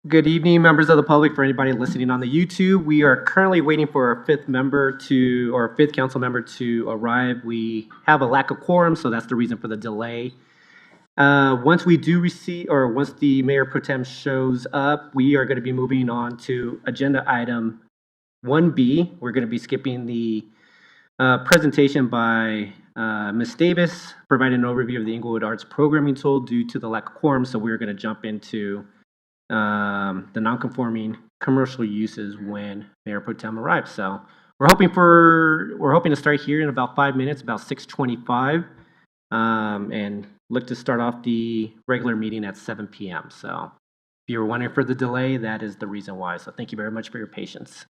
Good evening, members of the public. For anybody listening on the YouTube, we are currently waiting for our fifth council member to arrive. We have a lack of quorum, so that's the reason for the delay. Once we do receive, or once the mayor pro tem shows up, we are going to be moving on to agenda item 1B. We're going to be skipping the presentation by Ms. Davis, providing an overview of the Inglewood Arts Programming Tool due to the lack of quorum. So we're going to jump into the non-conforming commercial uses when Mayor Pro Tem arrives. So we're hoping to start here in about 5 minutes, about 6:25, and look to start off the regular meeting at 7 p.m. So if you were wondering for the delay, that is the reason why. So thank you very much for your patience.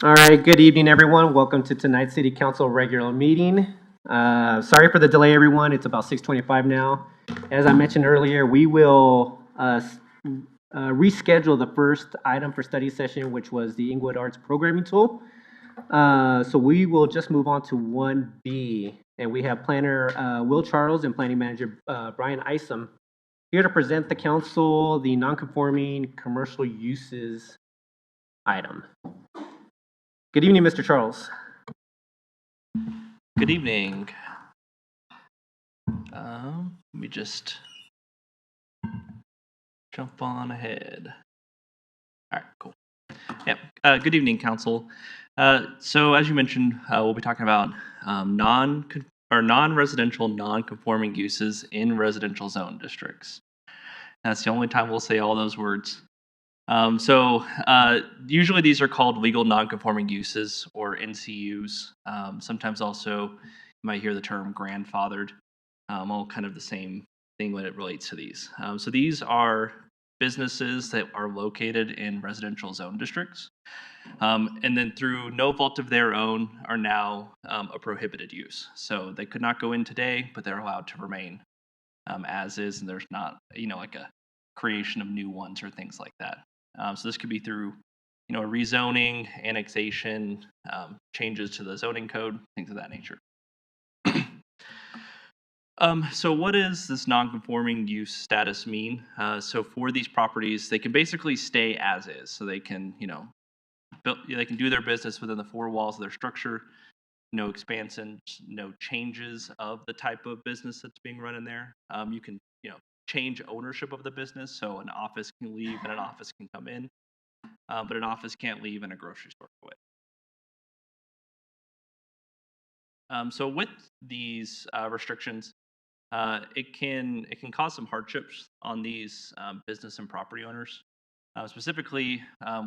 All right, good evening, everyone. Welcome to tonight's City Council regular meeting. Sorry for the delay, everyone. It's about 6:25 now. As I mentioned earlier, we will reschedule the first item for study session, which was the Inglewood Arts Programming Tool. So we will just move on to 1B. And we have Planner Will Charles and Planning Manager Brian Isom here to present the council the non-conforming commercial uses item. Good evening, Mr. Charles. Good evening. Let me just jump on ahead. All right, cool. Yeah. Good evening, Council. So as you mentioned, we'll be talking about non-residential, non-conforming uses in residential zone districts. That's the only time we'll say all those words. Usually these are called legal non-conforming uses or NCUs. Sometimes also you might hear the term grandfathered. All kind of the same thing when it relates to these. So these are businesses that are located in residential zone districts, and then through no fault of their own are now a prohibited use. So they could not go in today, but they're allowed to remain as is, and there's not like a creation of new ones or things like that. So this could be through a rezoning, annexation, changes to the zoning code, things of that nature. So what does this non-conforming use status mean? So for these properties, they can basically stay as is. So they can, they can do their business within the four walls of their structure. No expansions, no changes of the type of business that's being run in there. You can, change ownership of the business. So an office can leave and an office can come in, but an office can't leave and a grocery store quit. So with these restrictions, it can cause some hardships on these business and property owners, specifically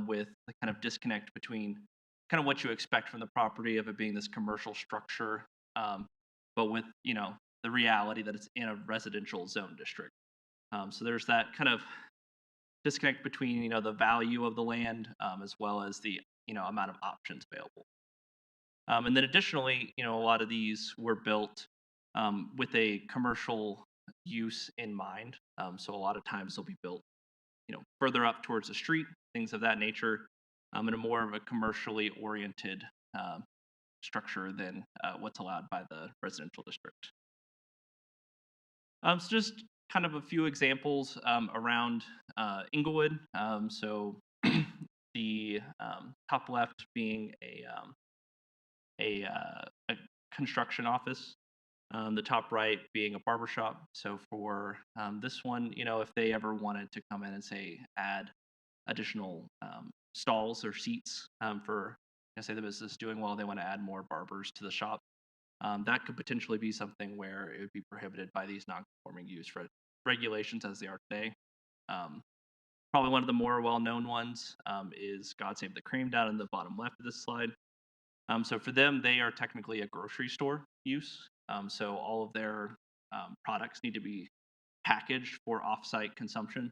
with the kind of disconnect between kind of what you expect from the property of it being this commercial structure, but with the reality that it's in a residential zone district. So there's that kind of disconnect between the value of the land as well as the amount of options available. And then additionally, a lot of these were built with a commercial use in mind. So a lot of times they'll be built, further up towards the street, things of that nature, in a more of a commercially oriented structure than what's allowed by the residential district. So just kind of a few examples around Inglewood. So the top left being a construction office, the top right being a barbershop. So for this one, if they ever wanted to come in and say add additional stalls or seats for, say the business is doing well, they want to add more barbers to the shop, that could potentially be something where it would be prohibited by these non-conforming use regulations as they are today. Probably one of the more well-known ones is God Save the Cream down in the bottom left of this slide. So for them, they are technically a grocery store use. So all of their products need to be packaged for off-site consumption.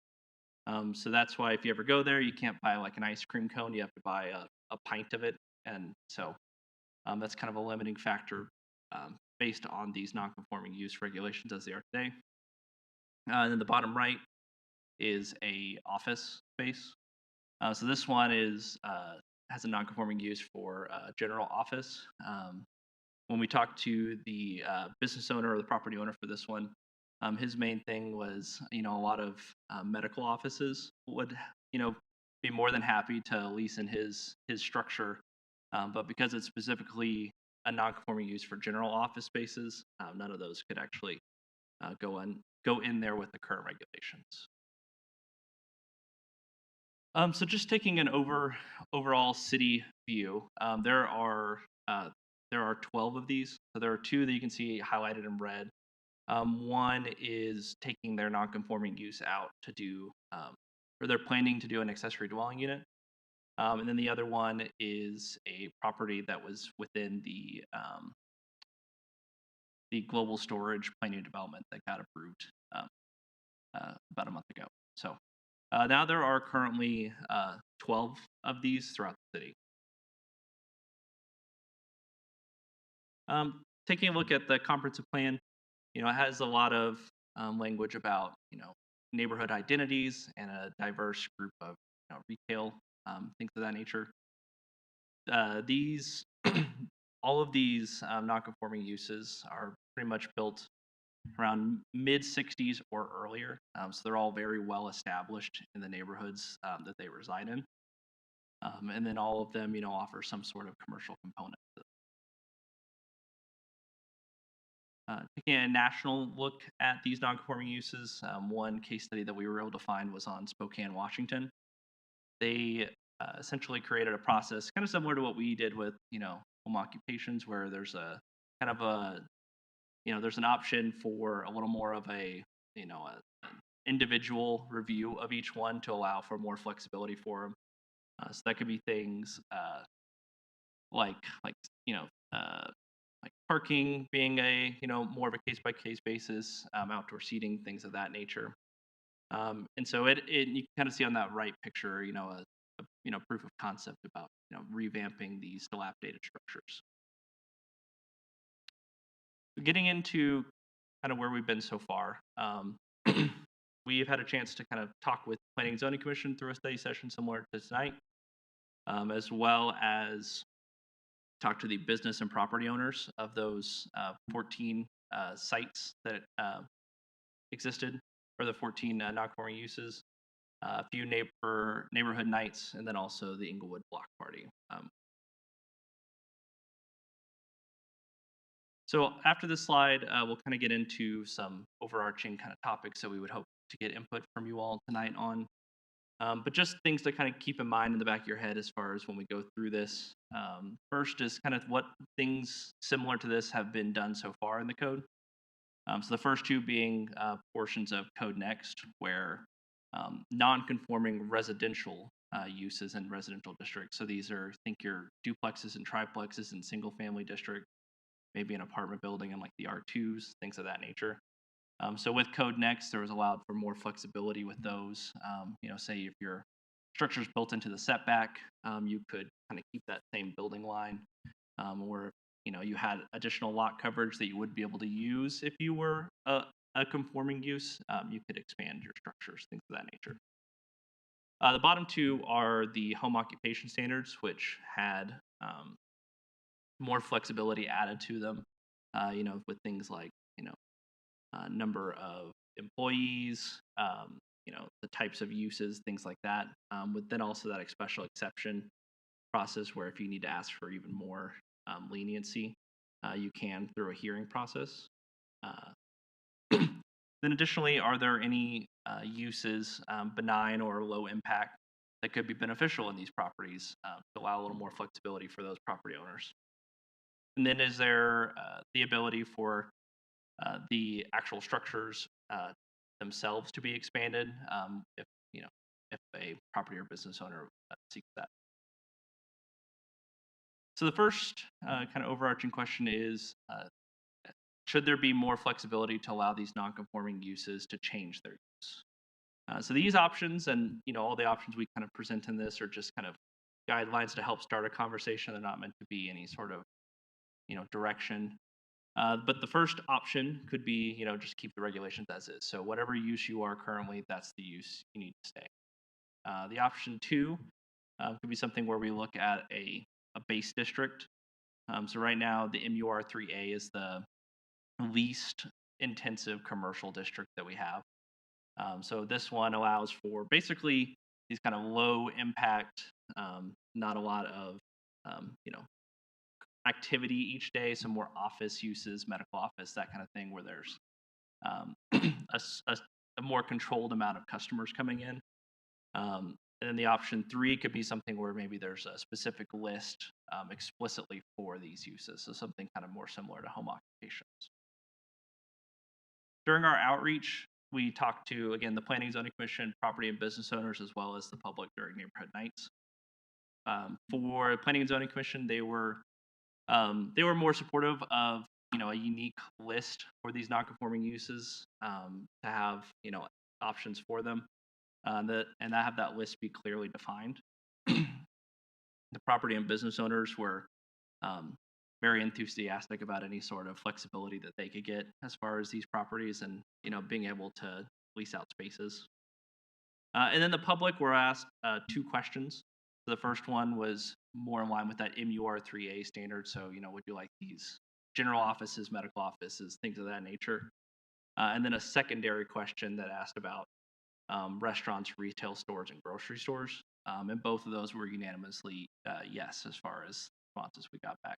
So that's why if you ever go there, you can't buy like an ice cream cone. You have to buy a pint of it. And so that's kind of a limiting factor based on these non-conforming use regulations as they are today. And then the bottom right is a office space. So this one has a non-conforming use for general office. When we talked to the business owner or the property owner for this one, his main thing was, a lot of medical offices would, be more than happy to lease in his structure, but because it's specifically a non-conforming use for general office spaces, none of those could actually go in there with the current regulations. So just taking an overall city view, there are 12 of these. So there are two that you can see highlighted in red. One is taking their non-conforming use out to do, or they're planning to do an accessory dwelling unit. And then the other one is a property that was within the global storage planning development that got approved about a month ago. So now there are currently 12 of these throughout the city. Taking a look at the comprehensive plan, it has a lot of language about neighborhood identities and a diverse group of retail things of that nature. These all of these non-conforming uses are pretty much built around mid 60s or earlier, so they're all very well established in the neighborhoods that they reside in, and then all of them offer some sort of commercial component. Taking a national look at these non-conforming uses, one case study that we were able to find was on Spokane, Washington. They essentially created a process kind of similar to what we did with home occupations, where there's a kind of a there's an option for a little more of a an individual review of each one to allow for more flexibility for them. So that could be things like like you know uh, like parking being a more of a case by case basis, outdoor seating, things of that nature. And so it you can kind of see on that right picture, a proof of concept about revamping these dilapidated structures. Getting into kind of where we've been so far, we've had a chance to kind of talk with Planning and Zoning Commission through a study session similar to tonight, as well as talk to the business and property owners of those 14 sites that existed, or the 14 non-conforming uses, a few neighborhood nights, and then also the Inglewood Block Party. So after this slide, we'll kind of get into some overarching kind of topics that we would hope to get input from you all tonight on. But just things to kind of keep in mind in the back of your head as far as when we go through this. First is kind of what things similar to this have been done so far in the code. So the first two being portions of Code Next, where non-conforming residential uses in residential districts. So these are, think your duplexes and triplexes in single-family district, maybe an apartment building in like the R2s, things of that nature. So with Code Next, there was allowed for more flexibility with those. Say if your structure is built into the setback, you could kind of keep that same building line, or you had additional lot coverage that you would be able to use if you were a conforming use. You could expand your structures, things of that nature. The bottom two are the home occupation standards, which had more flexibility added to them. With things like number of employees, the types of uses, things like that. With then also that special exception process where if you need to ask for even more leniency, you can through a hearing process. Then additionally, are there any uses, benign or low impact, that could be beneficial in these properties to allow a little more flexibility for those property owners? And then is there the ability for the actual structures themselves to be expanded if if a property or business owner seeks that? So the first kind of overarching question is, should there be more flexibility to allow these non-conforming uses to change their use? So these options and all the options we kind of present in this are just kind of guidelines to help start a conversation. They're not meant to be any sort of direction. But the first option could be just keep the regulations as is. So whatever use you are currently, that's the use you need to stay. The option two could be something where we look at a base district. So right now the MUR3A is the least intensive commercial district that we have. So this one allows for basically these kind of low impact, not a lot of activity each day, some more office uses, medical office, that kind of thing, where there's a more controlled amount of customers coming in. And then the option three could be something where maybe there's a specific list explicitly for these uses, so something kind of more similar to home occupations. During our outreach, we talked to, again, the Planning and Zoning Commission, property and business owners, as well as the public during neighborhood nights. For Planning and Zoning Commission, they were more supportive of a unique list for these non-conforming uses, to have options for them, and have that list be clearly defined. The property and business owners were very enthusiastic about any sort of flexibility that they could get as far as these properties and being able to lease out spaces. And then the public were asked 2 questions. The first one was more in line with that MUR3A standard. So, would you like these general offices, medical offices, things of that nature? And then a secondary question that asked about restaurants, retail stores, and grocery stores. And both of those were unanimously yes as far as responses we got back.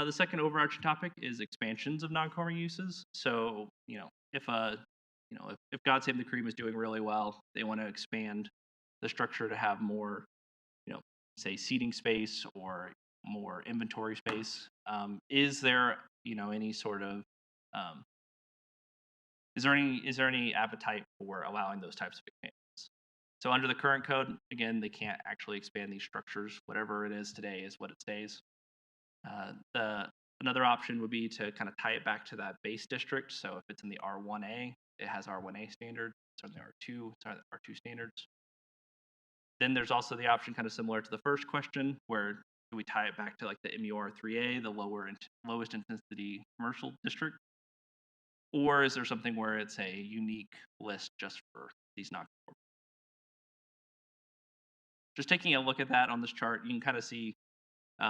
The second overarching topic is expansions of non-conforming uses. So, if God Save the Cream is doing really well, they want to expand the structure to have more, say seating space or more inventory space. Is there, any sort of, um, is there any appetite for allowing those types of expansions? So under the current code, again, they can't actually expand these structures. Whatever it is today is what it stays. The Another option would be to kind of tie it back to that base district. So if it's in the R1A, it has R1A standard. So in the R2, it's R2 standards. Then there's also the option kind of similar to the first question, where do we tie it back to like the MUR3A, the lowest intensity commercial district? Or is there something where it's a unique list just for these non-conforming? Just taking a look at that on this chart, you can kind of see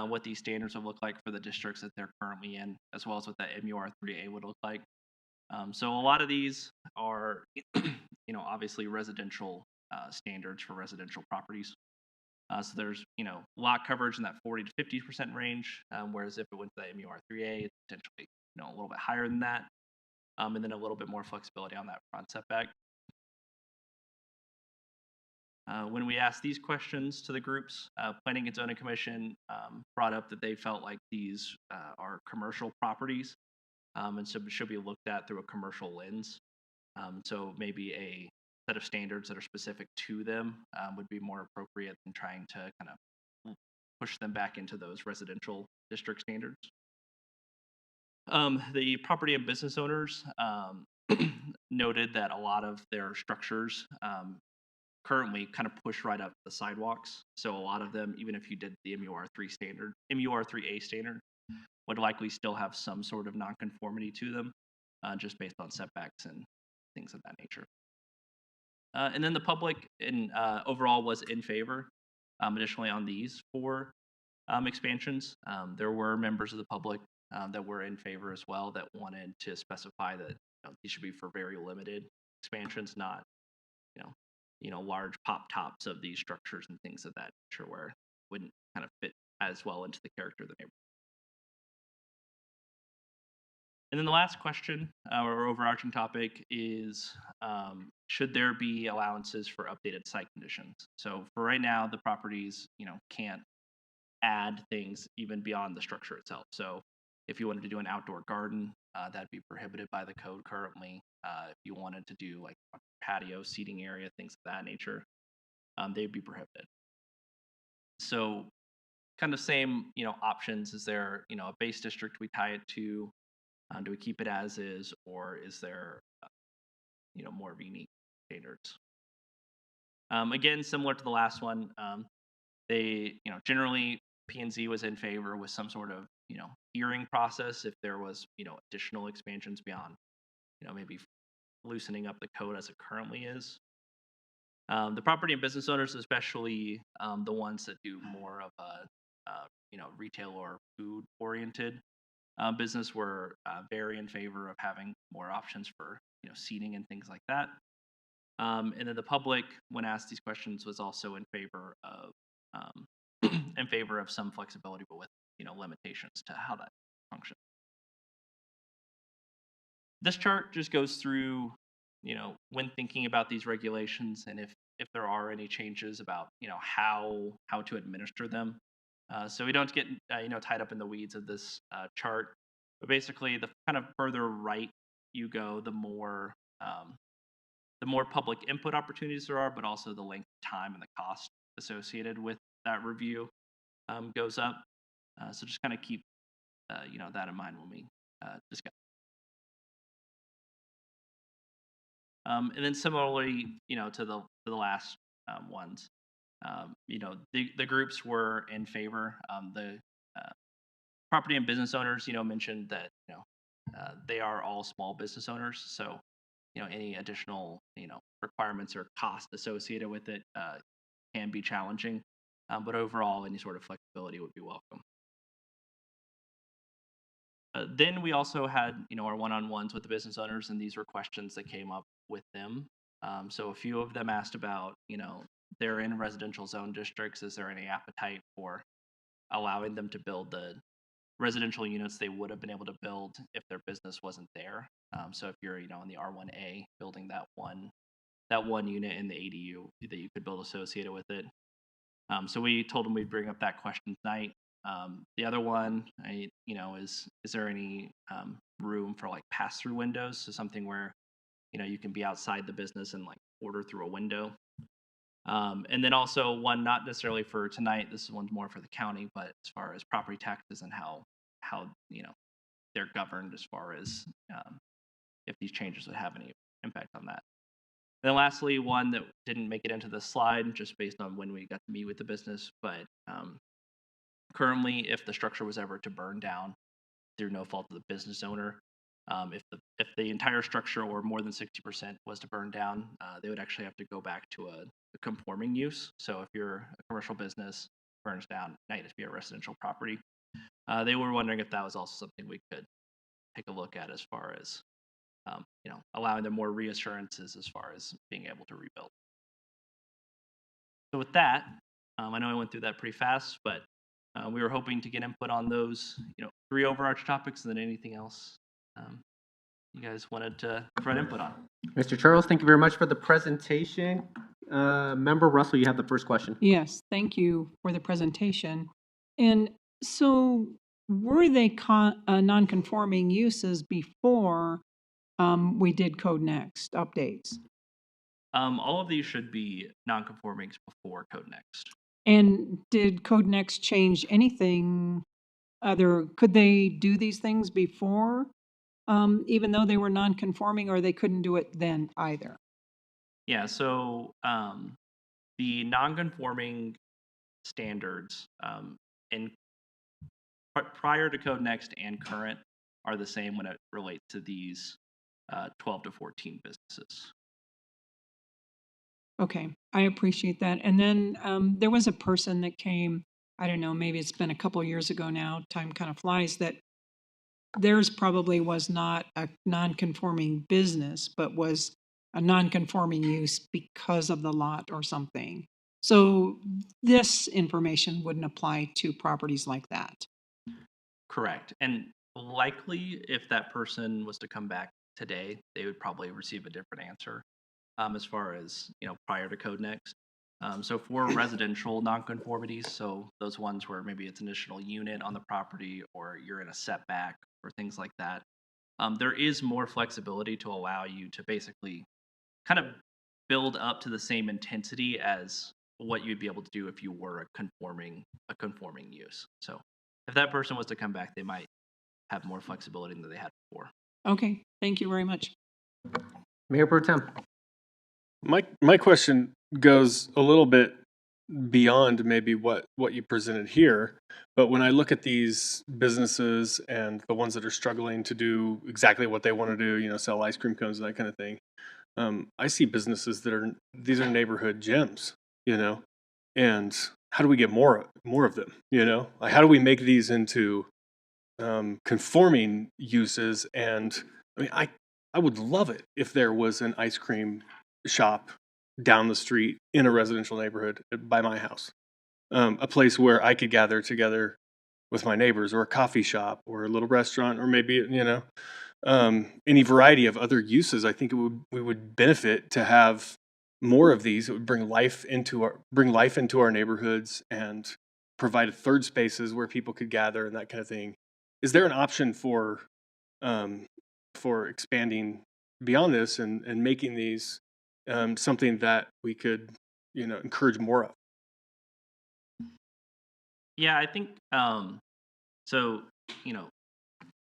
what these standards would look like for the districts that they're currently in, as well as what that MUR3A would look like. So a lot of these are, obviously residential standards for residential properties. So there's, lot coverage in that 40 to 50% range, whereas if it went to the MUR3A, it's potentially, a little bit higher than that, and then a little bit more flexibility on that front setback. When we asked these questions to the groups, Planning and Zoning Commission brought up that they felt like these are commercial properties, and so it should be looked at through a commercial lens. So maybe a set of standards that are specific to them would be more appropriate than trying to kind of push them back into those residential district standards. The property and business owners noted that a lot of their structures currently kind of push right up the sidewalks. So a lot of them, even if you did the MUR3A standard, would likely still have some sort of nonconformity to them, just based on setbacks and things of that nature. And then the public overall was in favor. Additionally, on these 4 expansions, there were members of the public that were in favor as well, that wanted to specify that these should be for very limited expansions, not large pop tops of these structures and things of that nature, where it wouldn't kind of fit as well into the character of the neighborhood. And then the last question, or overarching topic, is should there be allowances for updated site conditions? So for right now, the properties can't add things even beyond the structure itself. So if you wanted to do an outdoor garden, that'd be prohibited by the code currently. If you wanted to do like a patio seating area, things of that nature, they'd be prohibited. So kind of same options. Is there a base district we tie it to? Do we keep it as is, or is there more of unique standards? Again, similar to the last one, they generally P&Z was in favor with some sort of hearing process if there was additional expansions beyond maybe loosening up the code as it currently is. The property and business owners, especially the ones that do more of a retail or food oriented business, were very in favor of having more options for seating and things like that. And then the public, when asked these questions, was also in favor of some flexibility, but with limitations to how that functions. This chart just goes through when thinking about these regulations, and if there are any changes about how to administer them. So we don't get tied up in the weeds of this chart, but basically the kind of further right you go, the more public input opportunities there are, but also the length of time and the cost associated with that review goes up. So just kind of keep that in mind when we discuss. And then similarly, to the last ones, the groups were in favor. The uh, property and business owners, mentioned that they are all small business owners, so any additional requirements or cost associated with it can be challenging. But overall, any sort of flexibility would be welcome. Then we also had our one-on-ones with the business owners, and these were questions that came up with them. So a few of them asked about they're in residential zone districts. Is there any appetite for allowing them to build the residential units they would have been able to build if their business wasn't there? So if you're in the R1A building that one unit in the ADU that you could build associated with it. So we told them we'd bring up that question tonight. The other one, is there any room for like pass-through windows? So something where you can be outside the business and like order through a window. And then also one not necessarily for tonight. This one's more for the county, but as far as property taxes and how they're governed as far as if these changes would have any impact on that. And then lastly, one that didn't make it into the slide just based on when we got to meet with the business, but currently, if the structure was ever to burn down through no fault of the business owner, if the entire structure or more than 60% was to burn down, they would actually have to go back to a conforming use. So if you're a commercial business burns down, now you have to be a residential property. They were wondering if that was also something we could take a look at as far as allowing them more reassurances as far as being able to rebuild. So with that, I know I went through that pretty fast, but we were hoping to get input on those, 3 overarching topics, and then anything else you guys wanted to provide input on. Mr. Charles, thank you very much for the presentation. Member Russell, you have the first question. Yes, thank you for the presentation. And so were they non-conforming uses before we did Code Next updates? All of these should be non-conformings before Code Next. And did Code Next change anything other? Could they do these things before, even though they were non-conforming, or they couldn't do it then either? Yeah, so the non-conforming standards prior to Code Next and current are the same when it relates to these 12 to 14 businesses. Okay, I appreciate that. And then there was a person that came, I don't know, maybe it's been a couple of years ago now, time kind of flies, that theirs probably was not a non-conforming business, but was a non-conforming use because of the lot or something. So this information wouldn't apply to properties like that. Correct. And likely if that person was to come back today, they would probably receive a different answer as far as, prior to Code Next. So for residential nonconformities, so those ones where maybe it's an additional unit on the property or you're in a setback or things like that, there is more flexibility to allow you to basically kind of build up to the same intensity as what you'd be able to do if you were a conforming use. So if that person was to come back, they might have more flexibility than they had before. Okay, thank you very much. Mayor Pro Tem. My question goes a little bit beyond maybe what you presented here, but when I look at these businesses and the ones that are struggling to do exactly what they want to do, sell ice cream cones, that kind of thing, I see businesses these are neighborhood gems, and how do we get more of them, Like, how do we make these into conforming uses? And I mean, I would love it if there was an ice cream shop down the street in a residential neighborhood by my house, a place where I could gather together with my neighbors, or a coffee shop, or a little restaurant, or maybe any variety of other uses. I think we would benefit to have more of these. It would bring life into our neighborhoods and provide third spaces where people could gather and that kind of thing. Is there an option for expanding beyond this and making these something that we could, encourage more of? Yeah, I think so.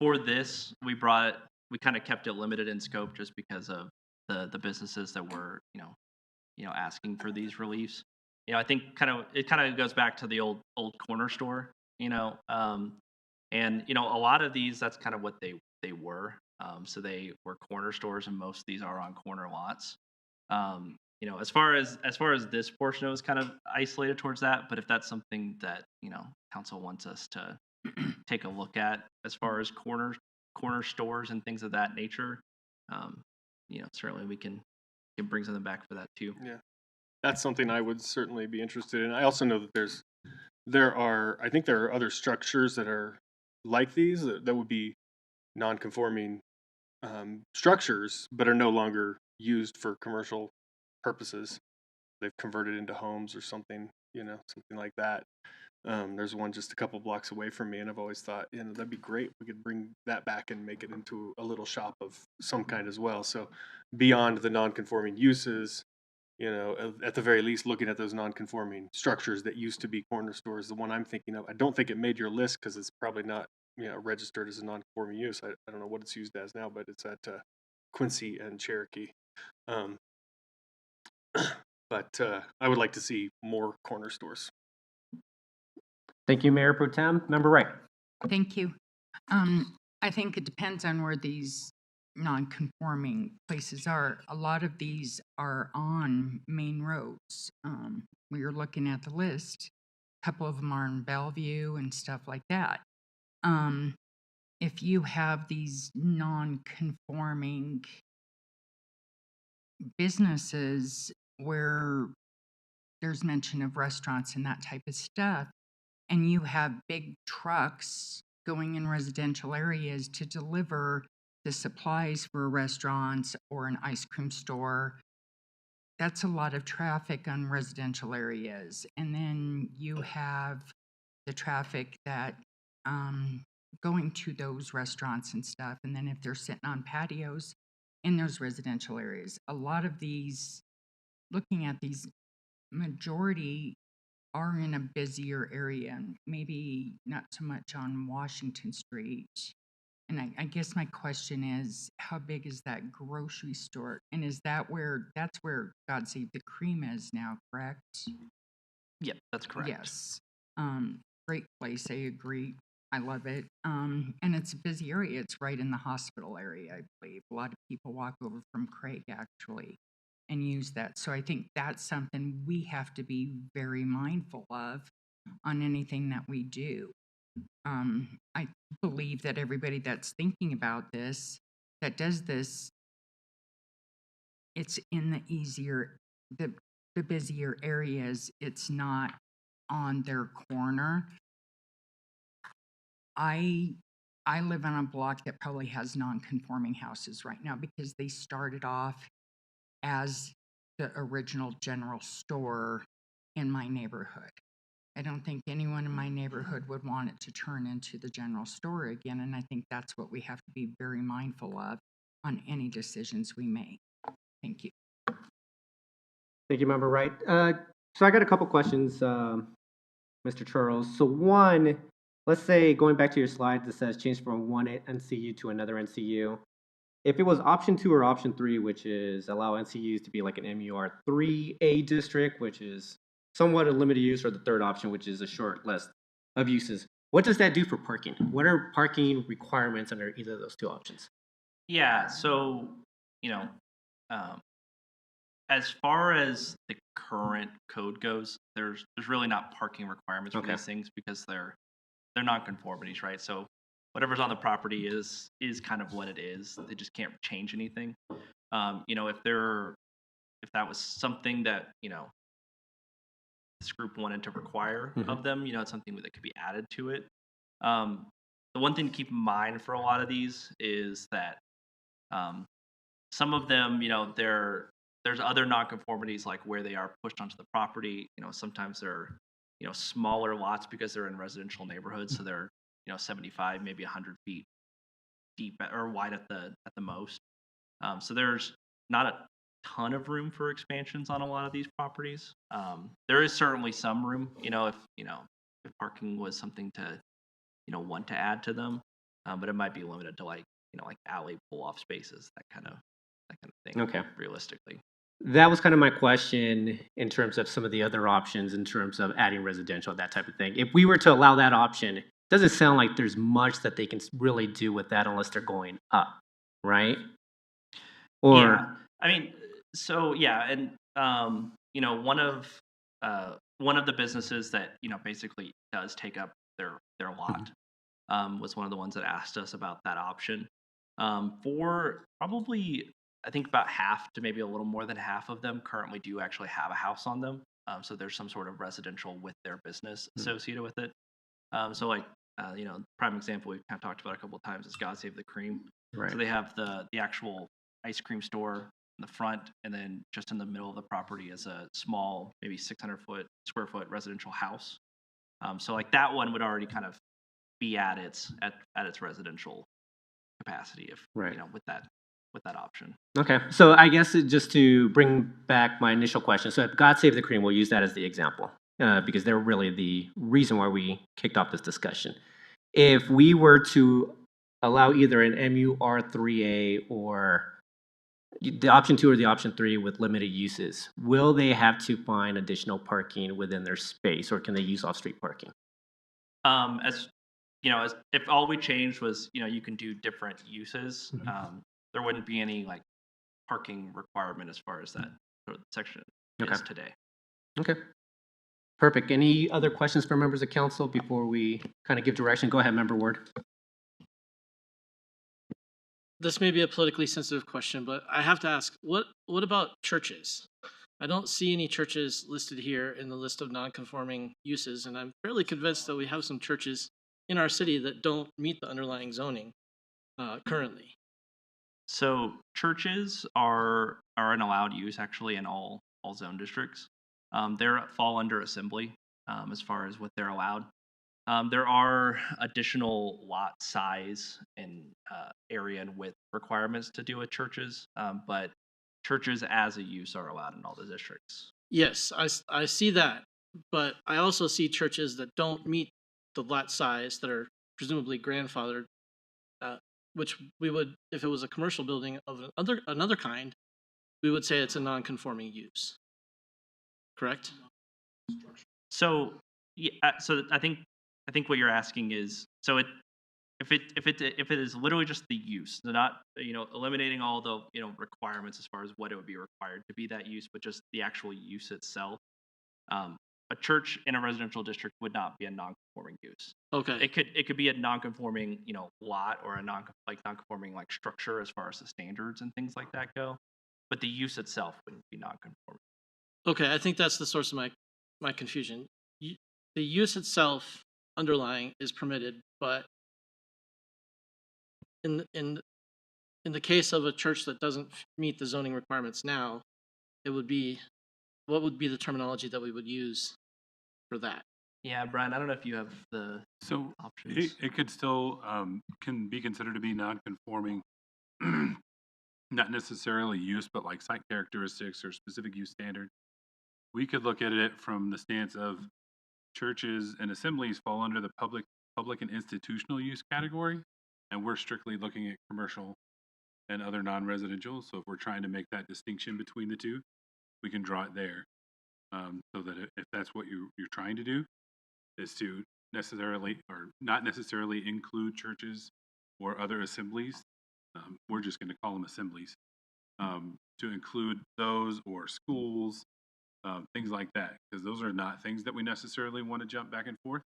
For this, we kind of kept it limited in scope just because of the businesses that were asking for these reliefs. I think it kind of goes back to the old corner store, and a lot of these, that's kind of what they were. So they were corner stores, and most of these are on corner lots. As far as this portion, it was kind of isolated towards that. But if that's something that council wants us to take a look at, as far as corner stores and things of that nature, certainly we can bring something back for that too. Yeah, that's something I would certainly be interested in. I also know that I think there are other structures that are like these that would be non-conforming structures, but are no longer used for commercial purposes. They've converted into homes or something, something like that. There's one just a couple blocks away from me, and I've always thought, that'd be great. We could bring that back and make it into a little shop of some kind as well. So beyond the non-conforming uses, at the very least, looking at those non-conforming structures that used to be corner stores, the one I'm thinking of, I don't think it made your list because it's probably not, registered as a non-conforming use. I don't know what it's used as now, but it's at Quincy and Cherokee. Um, but I would like to see more corner stores. Thank you, Mayor Pro Tem. Member Wright. Thank you. I think it depends on where these non-conforming places are. A lot of these are on main roads. We were looking at the list. A couple of them are in Bellevue and stuff like that. If you have these non-conforming businesses where there's mention of restaurants and that type of stuff, and you have big trucks going in residential areas to deliver the supplies for restaurants or an ice cream store, that's a lot of traffic on residential areas. And then you have the traffic that going to those restaurants and stuff. And then if they're sitting on patios in those residential areas, a lot of these, looking at these, majority are in a busier area, maybe not so much on Washington Street. And I guess my question is, how big is that grocery store? And is that's where God Save the Cream is now, correct? Yep, that's correct. Yes. Great place, I agree. I love it. And it's a busy area. It's right in the hospital area, I believe. A lot of people walk over from Craig, actually, and use that. So I think that's something we have to be very mindful of on anything that we do. I believe that everybody that's thinking about this, that does this, it's in the busier areas. It's not on their corner. I live on a block that probably has non-conforming houses right now because they started off as the original general store in my neighborhood. I don't think anyone in my neighborhood would want it to turn into the general store again, and I think that's what we have to be very mindful of on any decisions we make. Thank you. Thank you, Member Wright. So I got a couple questions, Mr. Charles. So one, let's say going back to your slide that says change from one NCU to another NCU. If it was option 2 or option 3, which is allow NCUs to be like an MUR 3A district, which is somewhat a limited use, or the third option, which is a short list of uses, what does that do for parking? What are parking requirements under either of those two options? Yeah, so as far as the current code goes, there's really not parking requirements for Okay. these things because they're non-conformities, right? So whatever's on the property is kind of what it is. They just can't change anything. If that was something that this group wanted to require of them, it's something that could be added to it. The one thing to keep in mind for a lot of these is that some of them, there's other nonconformities like where they are pushed onto the property. Sometimes they're smaller lots because they're in residential neighborhoods, so they're 75, maybe 100 feet deep or wide at the most. So there's not a ton of room for expansions on a lot of these properties. There is certainly some room, if parking was something to want to add to them, but it might be limited to like alley pull off spaces, that kind of thing. Okay. Realistically. That was kind of my question in terms of some of the other options in terms of adding residential, that type of thing. If we were to allow that option, it doesn't sound like there's much that they can really do with that unless they're going up, right? Or Yeah, I mean, so yeah, and one of the businesses that basically does take up their lot was one of the ones that asked us about that option. For probably, I think about half to maybe a little more than half of them currently do actually have a house on them. So there's some sort of residential with their business associated with it. So like, prime example we've kind of talked about a couple of times is God Save the Cream. right. So they have the actual ice cream store in the front, and then just in the middle of the property is a small, maybe 600 square foot residential house. So like that one would already kind of be at its residential capacity if Right. with that option. Okay, so I guess just to bring back my initial question, so if God Save the Cream, we'll use that as the example because they're really the reason why we kicked off this discussion. If we were to allow either an MUR3A or the option 2 or the option 3 with limited uses, will they have to find additional parking within their space or can they use off-street parking? As as if all we changed was you can do different uses, there wouldn't be any like parking requirement as far as that section Okay. is today. Okay, perfect. Any other questions for members of council before we kind of give direction? Go ahead, Member Ward. This may be a politically sensitive question, but I have to ask, what about churches? I don't see any churches listed here in the list of non-conforming uses, and I'm fairly convinced that we have some churches in our city that don't meet the underlying zoning currently. So churches are an allowed use actually in all zone districts. They fall under assembly as far as what they're allowed. There are additional lot size and area and width requirements to do with churches, but churches as a use are allowed in all the districts. Yes, I see that, but I also see churches that don't meet the lot size that are presumably grandfathered, which we would, if it was a commercial building of another kind, we would say it's a non-conforming use. Correct? So, yeah, so I think what you're asking is so if it is literally just the use, so not eliminating all the requirements as far as what it would be required to be that use, but just the actual use itself. A church in a residential district would not be a non-conforming use. Okay. It could be a non-conforming lot or a non-conforming like structure as far as the standards and things like that go, but the use itself wouldn't be non-conforming. Okay, I think that's the source of my confusion. The use itself underlying is permitted, but in the case of a church that doesn't meet the zoning requirements now, what would be the terminology that we would use for that? Yeah, Brian, I don't know if you have the So options. it could still can be considered to be non-conforming, not necessarily use, but like site characteristics or specific use standard. We could look at it from the stance of churches and assemblies fall under the public and institutional use category, and we're strictly looking at commercial and other non-residential. So if we're trying to make that distinction between the two, we can draw it there, so that if that's what you're trying to do, is to necessarily or not necessarily include churches or other assemblies. We're just going to call them assemblies, to include those or schools, things like that, because those are not things that we necessarily want to jump back and forth.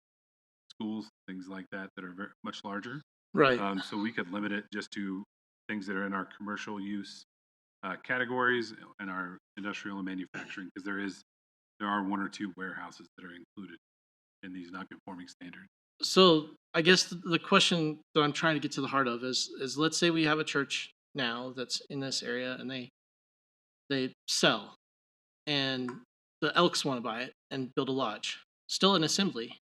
Schools, things like that are very much larger. Right. So we could limit it just to things that are in our commercial use categories and our industrial and manufacturing, because there are one or two warehouses that are included in these non-conforming standards. So I guess the question that I'm trying to get to the heart of is let's say we have a church now that's in this area and they sell and the Elks want to buy it and build a lodge. Still an assembly,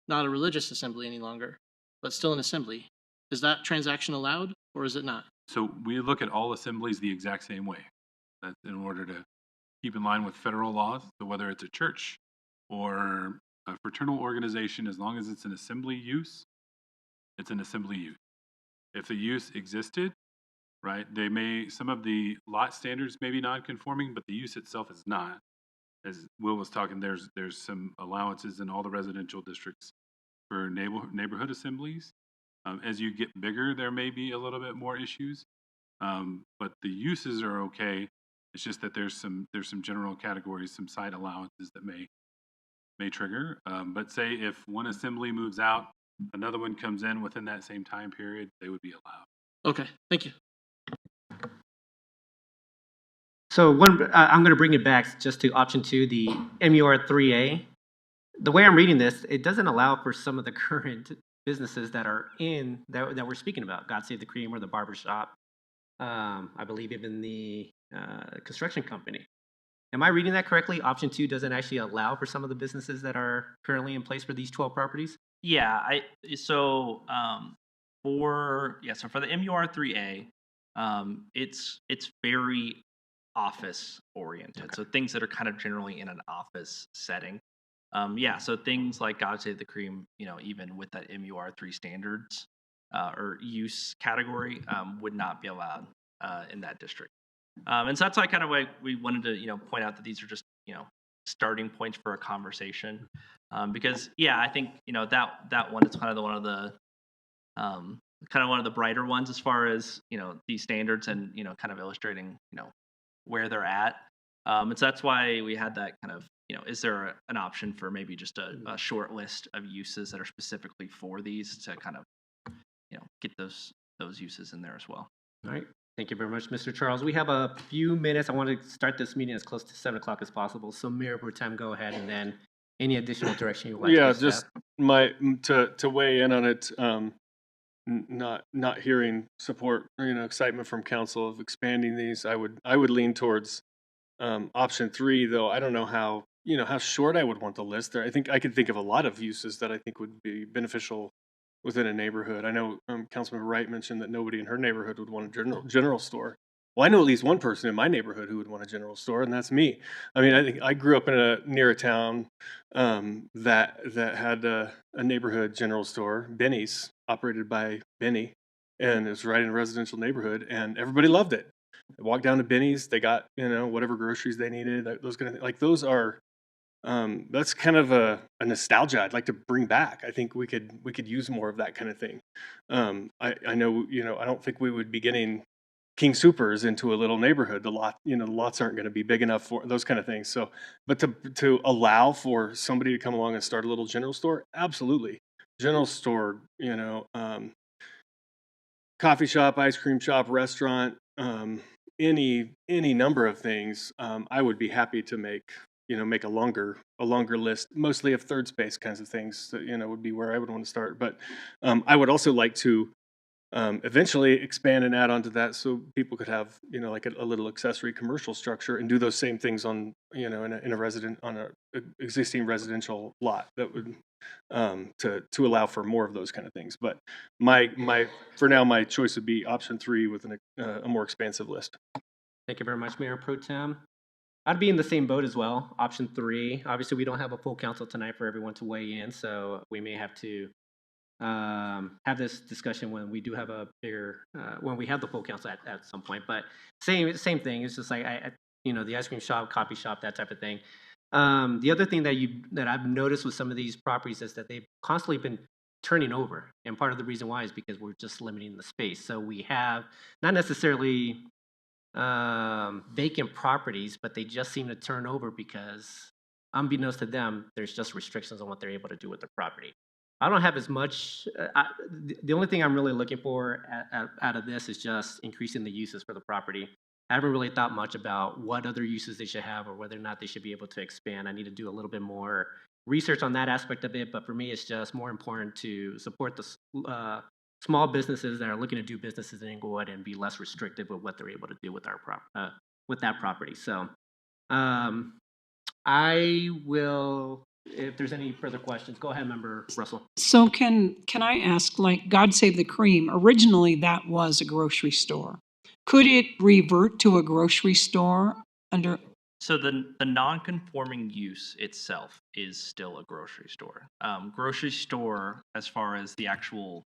not a religious assembly any longer, but still an assembly. Is that transaction allowed or is it not? So we look at all assemblies the exact same way. That's in order to keep in line with federal laws. So whether it's a church or a fraternal organization, as long as it's an assembly use, it's an assembly use. If the use existed right? Some of the lot standards may be non-conforming, but the use itself is not. As Will was talking, there's some allowances in all the residential districts for neighborhood assemblies. As you get bigger, there may be a little bit more issues, but the uses are okay. It's just that there's some general categories, some site allowances that may trigger. But say if one assembly moves out, another one comes in within that same time period, they would be allowed. Okay, thank you. So I'm going to bring it back just to option 2, the MUR 3A. The way I'm reading this, it doesn't allow for some of the current businesses that are in that we're speaking about. God Save the Cream or the barber shop. I believe even the construction company. Am I reading that correctly? Option 2 doesn't actually allow for some of the businesses that are currently in place for these 12 properties? Yeah, so for the MUR 3A, it's very office oriented. Okay. So things that are kind of generally in an office setting. So things like God Save the Cream, even with that MUR 3 standards or use category, would not be allowed in that district. And so that's why kind of why we wanted to, point out that these are just, starting points for a conversation. Because I think, that one is kind of one of the brighter ones as far as, these standards and, kind of illustrating, where they're at. And so that's why we had that kind of, is there an option for maybe just a short list of uses that are specifically for these to kind of, get those uses in there as well. All right. Thank you very much, Mr. Charles. We have a few minutes. I want to start this meeting as close to 7 o'clock as possible. So Mayor Pro Tem, go ahead, and then any additional direction you would like to Yeah, give just staff. to weigh in on it. Not hearing support or excitement from council of expanding these. I would lean towards option 3, though. I don't know how how short I would want the list there. I think I could think of a lot of uses that I think would be beneficial within a neighborhood. I know Councilmember Wright mentioned that nobody in her neighborhood would want a general store. Well, I know at least one person in my neighborhood who would want a general store, and that's me. I mean, I think I grew up near a town that had a neighborhood general store, Benny's, operated by Benny, and it was right in a residential neighborhood, and everybody loved it. They walked down to Benny's, they got whatever groceries they needed. Those kind of those are. That's kind of a nostalgia I'd like to bring back. I think we could use more of that kind of thing. I know I don't think we would be getting King Soopers into a little neighborhood. The lots aren't going to be big enough for those kind of things. So, but to allow for somebody to come along and start a little general store, absolutely. General store, coffee shop, ice cream shop, restaurant, any number of things. I would be happy to make a longer list, mostly of third space kinds of things that would be where I would want to start. But I would also like to eventually expand and add on to that so people could have like a little accessory commercial structure and do those same things on in a existing residential lot that would to allow for more of those kind of things. But for now my choice would be option 3 with a more expansive list. Thank you very much, Mayor Pro Tem. I'd be in the same boat as well. Option 3. Obviously, we don't have a full council tonight for everyone to weigh in, so we may have to have this discussion when we do have a bigger, when we have the full council at some point. But same thing. It's just like the ice cream shop, coffee shop, that type of thing. The other thing that I've noticed with some of these properties is that they've constantly been turning over, and part of the reason why is because we're just limiting the space. So we have not necessarily vacant properties, but they just seem to turn over because, unbeknownst to them, there's just restrictions on what they're able to do with the property. I don't have as much. The only thing I'm really looking for out of this is just increasing the uses for the property. I haven't really thought much about what other uses they should have or whether or not they should be able to expand. I need to do a little bit more research on that aspect of it, but for me, it's just more important to support the small businesses that are looking to do businesses in Inglewood and be less restrictive with what they're able to do with with that property. So I will, if there's any further questions, go ahead, Member Russell. So can I ask, like God Save the Cream, originally that was a grocery store. Could it revert to a grocery store under? So the non-conforming use itself is still a grocery store. Grocery store, as far as the actual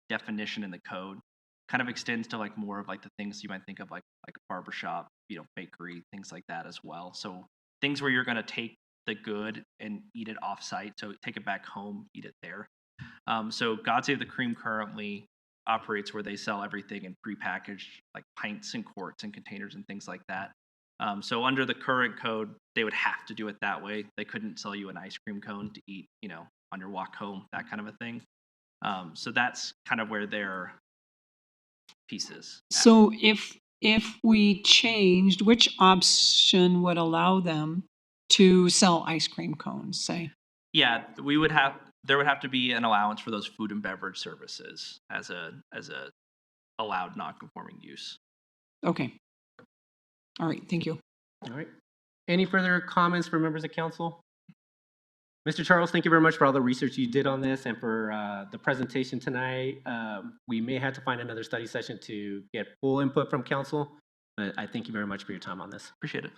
definition in the code, kind of extends to like more of like the things you might think of like a barbershop, bakery, things like that as well. So things where you're going to take the good and eat it off site. So take it back home, eat it there. So God Save the Cream currently operates where they sell everything in prepackaged like pints and quarts and containers and things like that. So under the current code, they would have to do it that way. They couldn't sell you an ice cream cone to eat, on your walk home, that kind of a thing. So that's kind of where their piece is. at. So if we changed, which option would allow them to sell ice cream cones, say? Yeah, there would have to be an allowance for those food and beverage services as a allowed non-conforming use. Okay. All right, thank you. All right. Any further comments from members of council? Mr. Charles, thank you very much for all the research you did on this and for the presentation tonight. We may have to find another study session to get full input from council, but I thank you very much for your time on this. Appreciate it.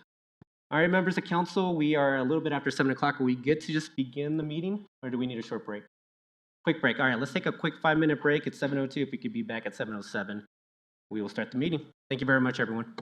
All right, members of council, we are a little bit after 7 o'clock. Will we get to just begin the meeting, or do we need a short break? Quick break. All right, let's take a quick 5-minute break. It's 7:02. If we could be back at 7:07, we will start the meeting. Thank you very much, everyone.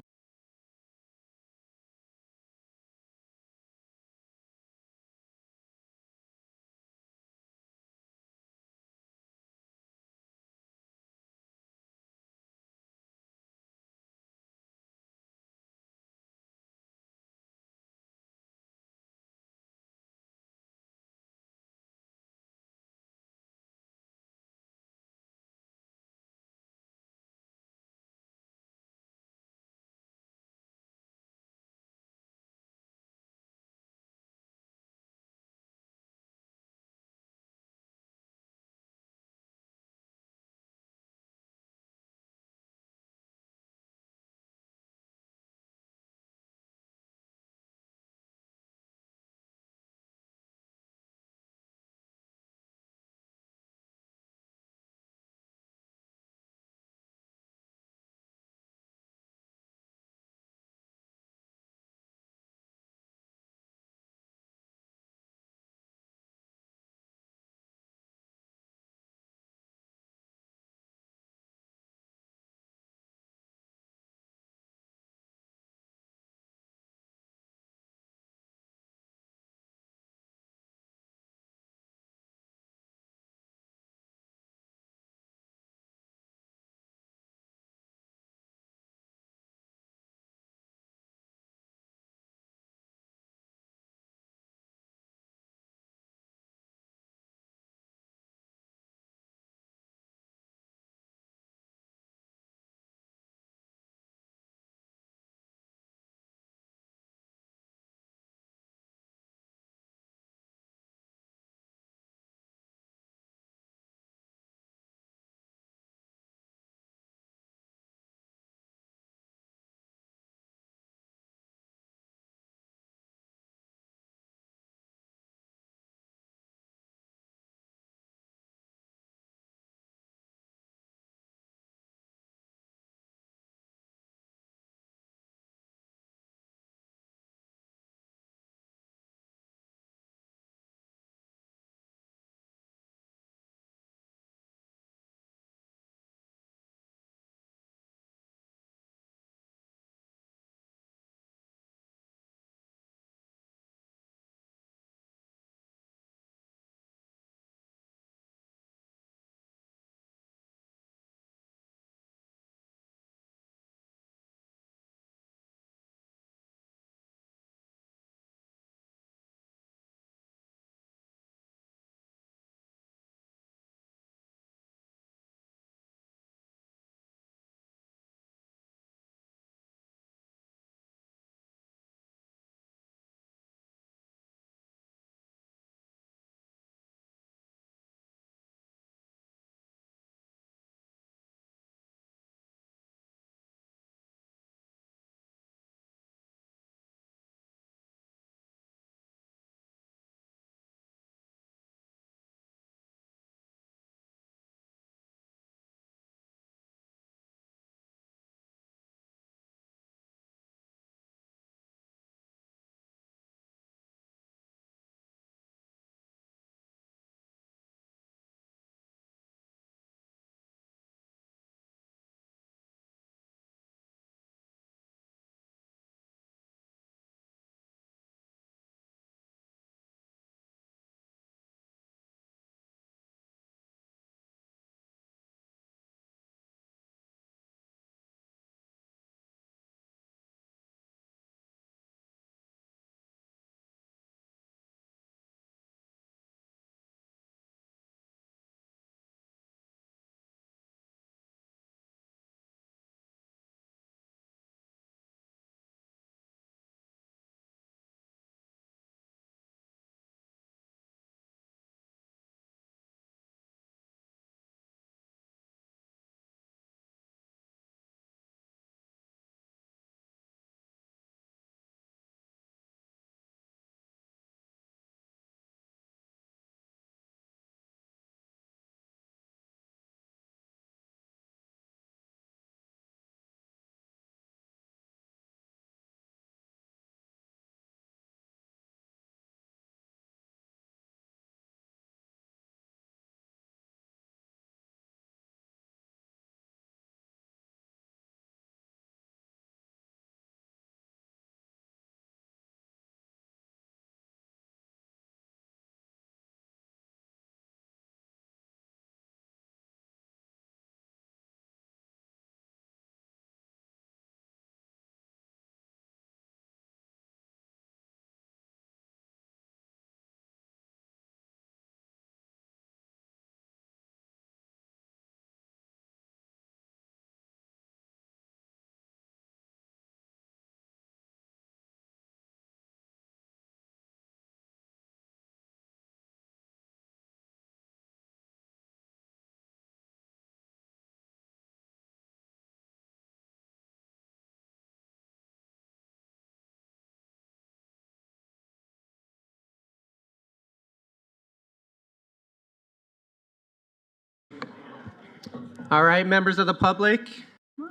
All right, members of the public,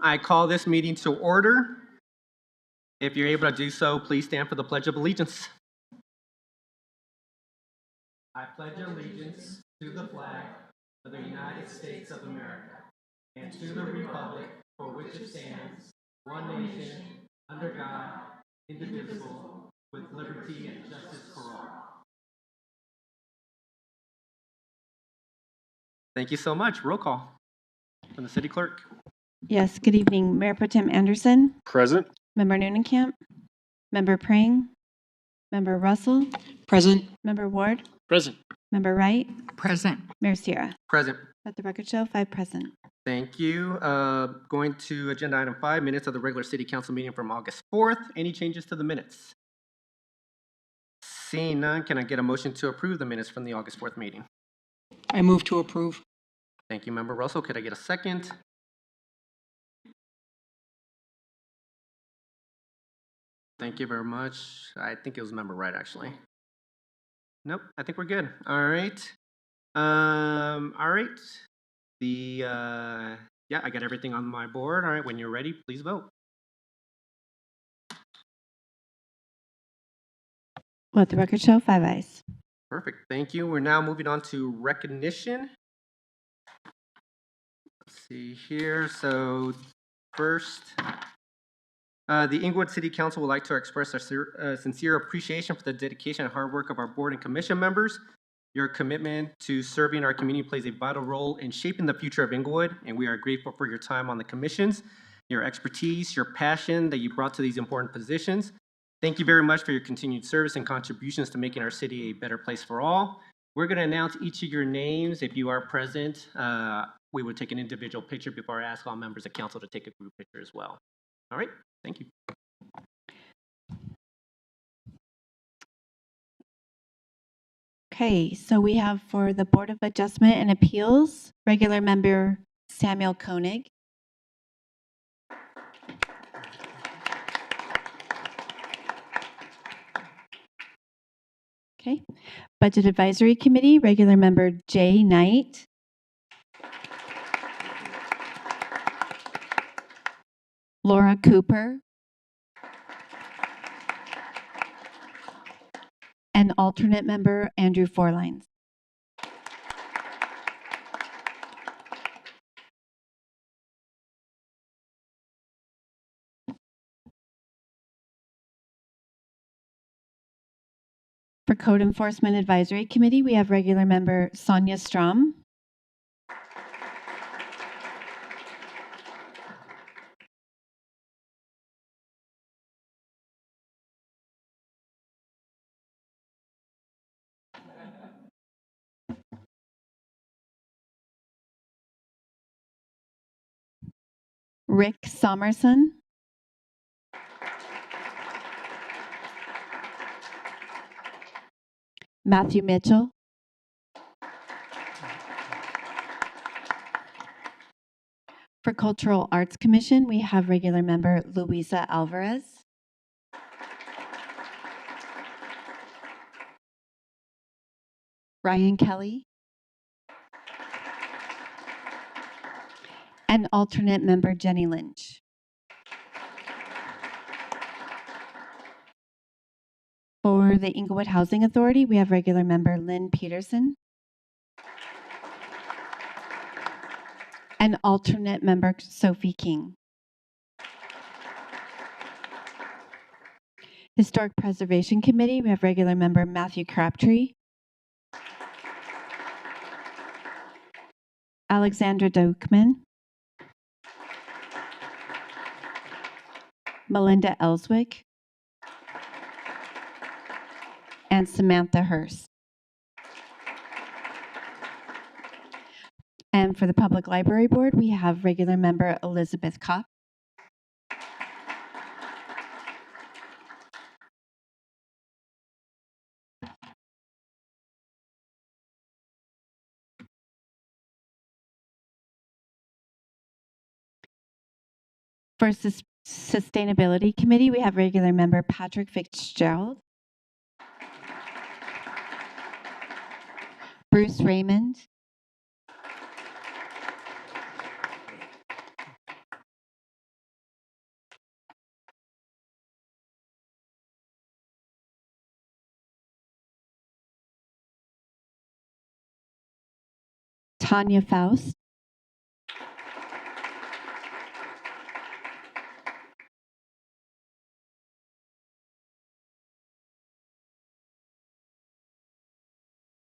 I call this meeting to order. If you're able to do so, please stand for the Pledge of Allegiance. I pledge allegiance to the flag of the United States of America and to the republic for which it stands, one nation, under God, indivisible, with liberty and justice for all. Thank you so much. Roll call from the city clerk. Yes, good evening. Mayor Pro Tem Anderson, Present? Member Noonenkamp, Member Prang, Member Russell, Present. Member Ward, Present. Member Wright, Present. Mayor Sierra. Present. Let the record show 5 present. Thank you. Going to agenda item 5, minutes of the regular city council meeting from August 4th. Any changes to the minutes? Seeing none, can I get a motion to approve the minutes from the August 4th meeting? I move to approve. Thank you, Member Russell. Could I get a second? Thank you very much. I think it was Member Wright, actually. Nope, I think we're good. All right. All right. Yeah, I got everything on my board. All right, when you're ready, please vote. Let the record show 5 ayes. Perfect, thank you. We're now moving on to recognition. Let's see here. So first, the Inglewood City Council would like to express our sincere appreciation for the dedication and hard work of our board and commission members. Your commitment to serving our community plays a vital role in shaping the future of Inglewood, and we are grateful for your time on the commissions, your expertise, your passion that you brought to these important positions. Thank you very much for your continued service and contributions to making our city a better place for all. We're going to announce each of your names. If you are present, we would take an individual picture before I ask all members of council to take a group picture as well. All right, thank you. Okay, so we have for the Board of Adjustment and Appeals, regular member Samuel Koenig. Okay, Budget Advisory Committee, regular member Jay Knight. Laura Cooper. And alternate member Andrew Forlines. For Code Enforcement Advisory Committee, we have regular member Sonia Strom. Rick Somerson. Matthew Mitchell. For Cultural Arts Commission, we have regular member Luisa Alvarez. Ryan Kelly. And alternate member Jenny Lynch. For the Inglewood Housing Authority, we have regular member Lynn Peterson. And alternate member Sophie King. Historic Preservation Committee, we have regular member Matthew Crabtree. Alexandra Dokman. Melinda Ellswick. And Samantha Hurst. And for the Public Library Board, we have regular member Elizabeth Kopp. For Sustainability Committee, we have regular member Patrick Fitzgerald. Bruce Raymond. Tanya Faust,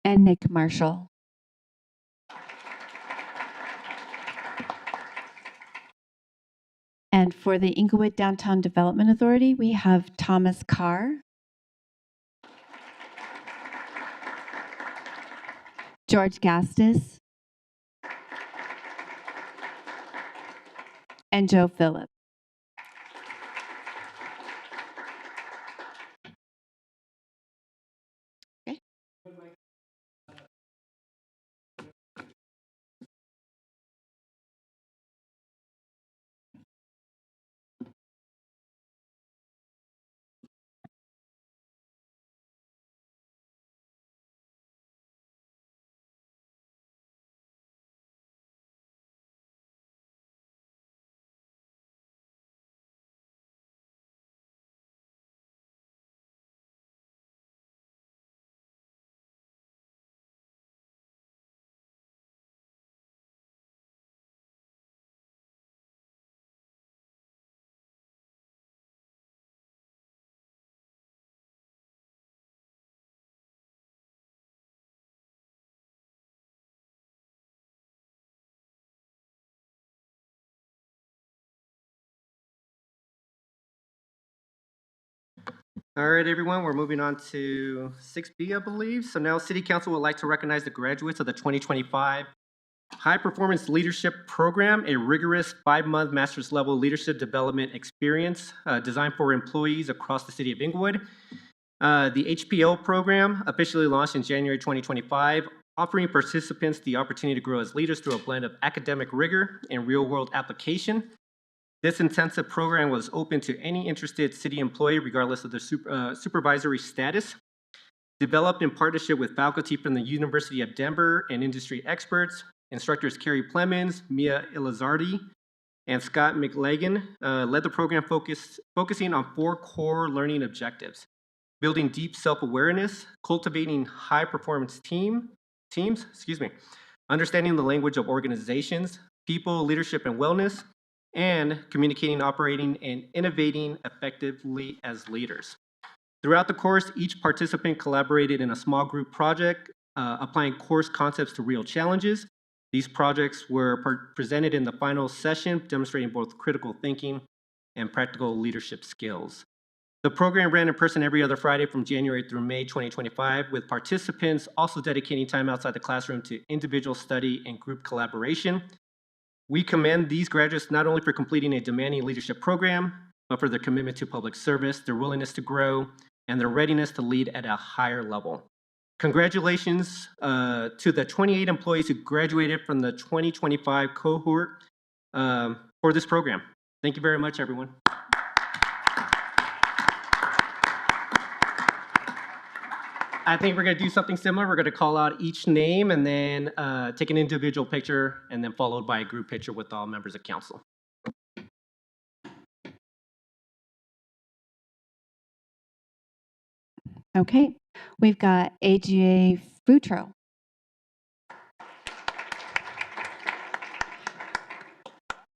and Nick Marshall. And for the Inglewood Downtown Development Authority, we have Thomas Carr, George Gastis, and Joe Phillip. Okay. All right, everyone, we're moving on to 6B, I believe. So now City Council would like to recognize the graduates of the 2025 High Performance Leadership Program, a rigorous 5-month master's level leadership development experience designed for employees across the city of Inglewood. The HPO program officially launched in January 2025, offering participants the opportunity to grow as leaders through a blend of academic rigor and real-world application. This intensive program was open to any interested city employee, regardless of their supervisory status. Developed in partnership with faculty from the University of Denver and industry experts, instructors Carrie Plemons, Mia Elizardi, and Scott McLagan led the program focusing on 4 core learning objectives: building deep self-awareness, cultivating high-performance teams, understanding the language of organizations, people, leadership, and wellness, and communicating, operating, and innovating effectively as leaders. Throughout the course, each participant collaborated in a small group project, applying course concepts to real challenges. These projects were presented in the final session, demonstrating both critical thinking and practical leadership skills. The program ran in person every other Friday from January through May 2025, with participants also dedicating time outside the classroom to individual study and group collaboration. We commend these graduates not only for completing a demanding leadership program, but for their commitment to public service, their willingness to grow, and their readiness to lead at a higher level. Congratulations to the 28 employees who graduated from the 2025 cohort for this program. Thank you very much, everyone. I think we're going to do something similar. We're going to call out each name and then take an individual picture, and then followed by a group picture with all members of council. Okay, we've got AGA Futro.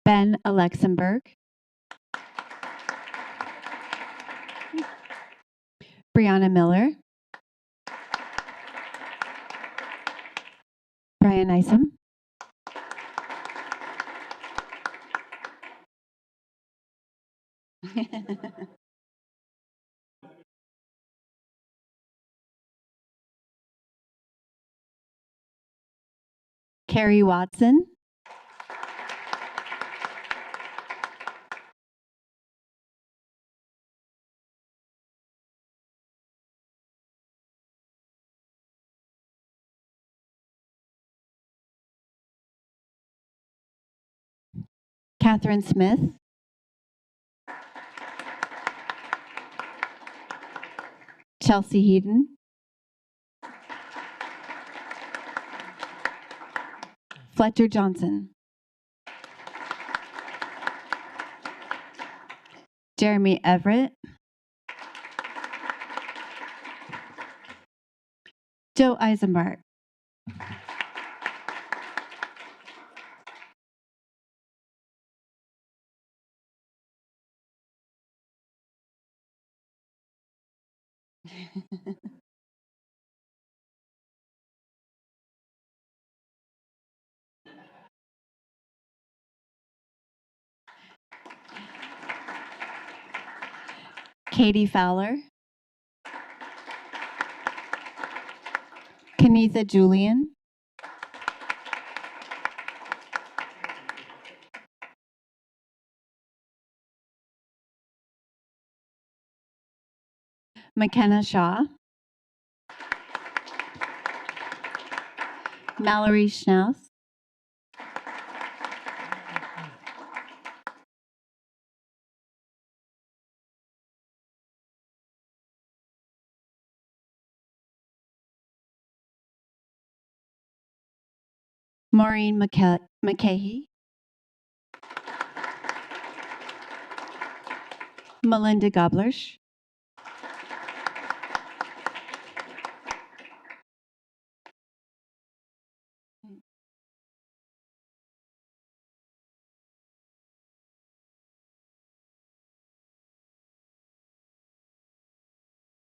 Ben Alexenberg. Brianna Miller. Brian Isom. Carrie Watson. Catherine Smith. Chelsea Heaton. Fletcher Johnson. Jeremy Everett. Joe Eisenbart. Katie Fowler. Kenitha Julian. McKenna Shaw. Mallory Schnaus. Maureen McCahey. Melinda Goblersch.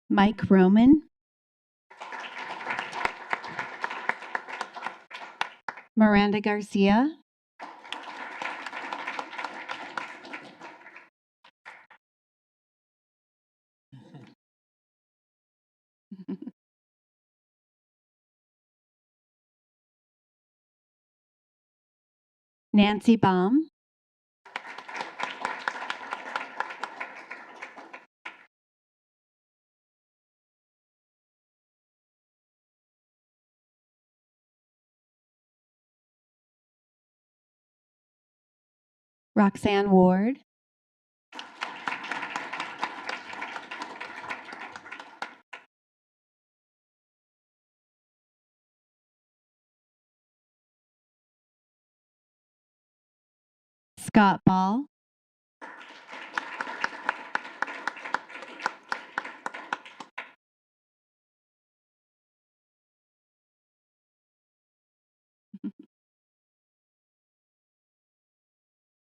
Mike Roman. Miranda Garcia. Nancy Baum. Roxanne Ward. Scott Ball.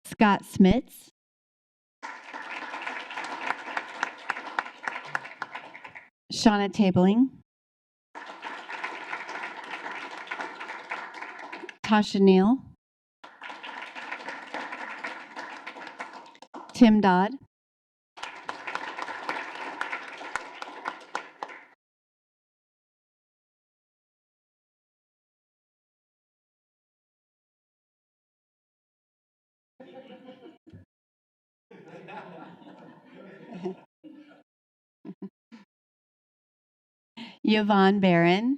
Scott Smits. Shauna Tabling. Tasha Neal. Tim Dodd. Yvonne Barron.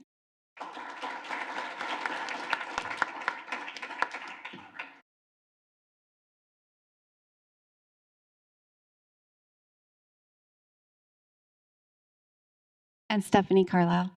And Stephanie Carlisle.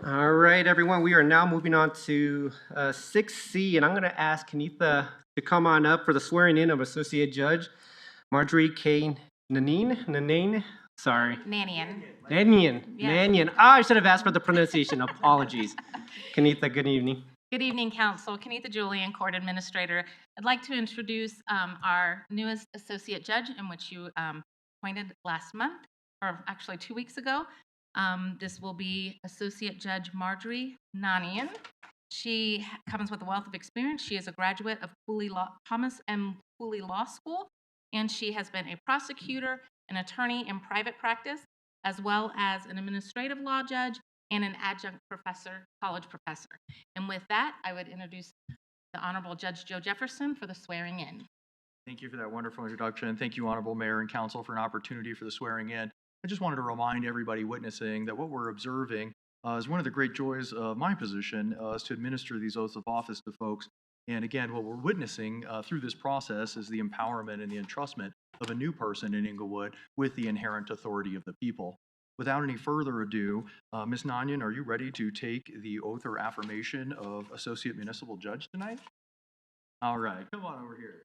All right, everyone, we are now moving on to 6C, and I'm going to ask Kenitha to come on up for the swearing in of Associate Judge Marjorie K. Nanine? Sorry. Nanian. Nanian. Yeah. Nanian. I should have asked for the pronunciation. Apologies. Kenitha, good evening. Good evening, Council. Kenitha Julian, Court Administrator. I'd like to introduce our newest Associate Judge, in which you appointed last month, or actually 2 weeks ago. This will be Associate Judge Marjorie Nanian. She comes with a wealth of experience. She is a graduate of Thomas M. Cooley Law School, and she has been a prosecutor, an attorney in private practice, as well as an administrative law judge and an adjunct professor, college professor. And with that, I would introduce the Honorable Judge Joe Jefferson for the swearing in. Thank you for that wonderful introduction, and thank you, Honorable Mayor and Council, for an opportunity for the swearing in. I just wanted to remind everybody witnessing that what we're observing is one of the great joys of my position is to administer these oaths of office to folks. And again, what we're witnessing through this process is the empowerment and the entrustment of a new person in Inglewood with the inherent authority of the people. Without any further ado, Ms. Nanian, are you ready to take the oath or affirmation of Associate Municipal Judge tonight? All right, come on over here.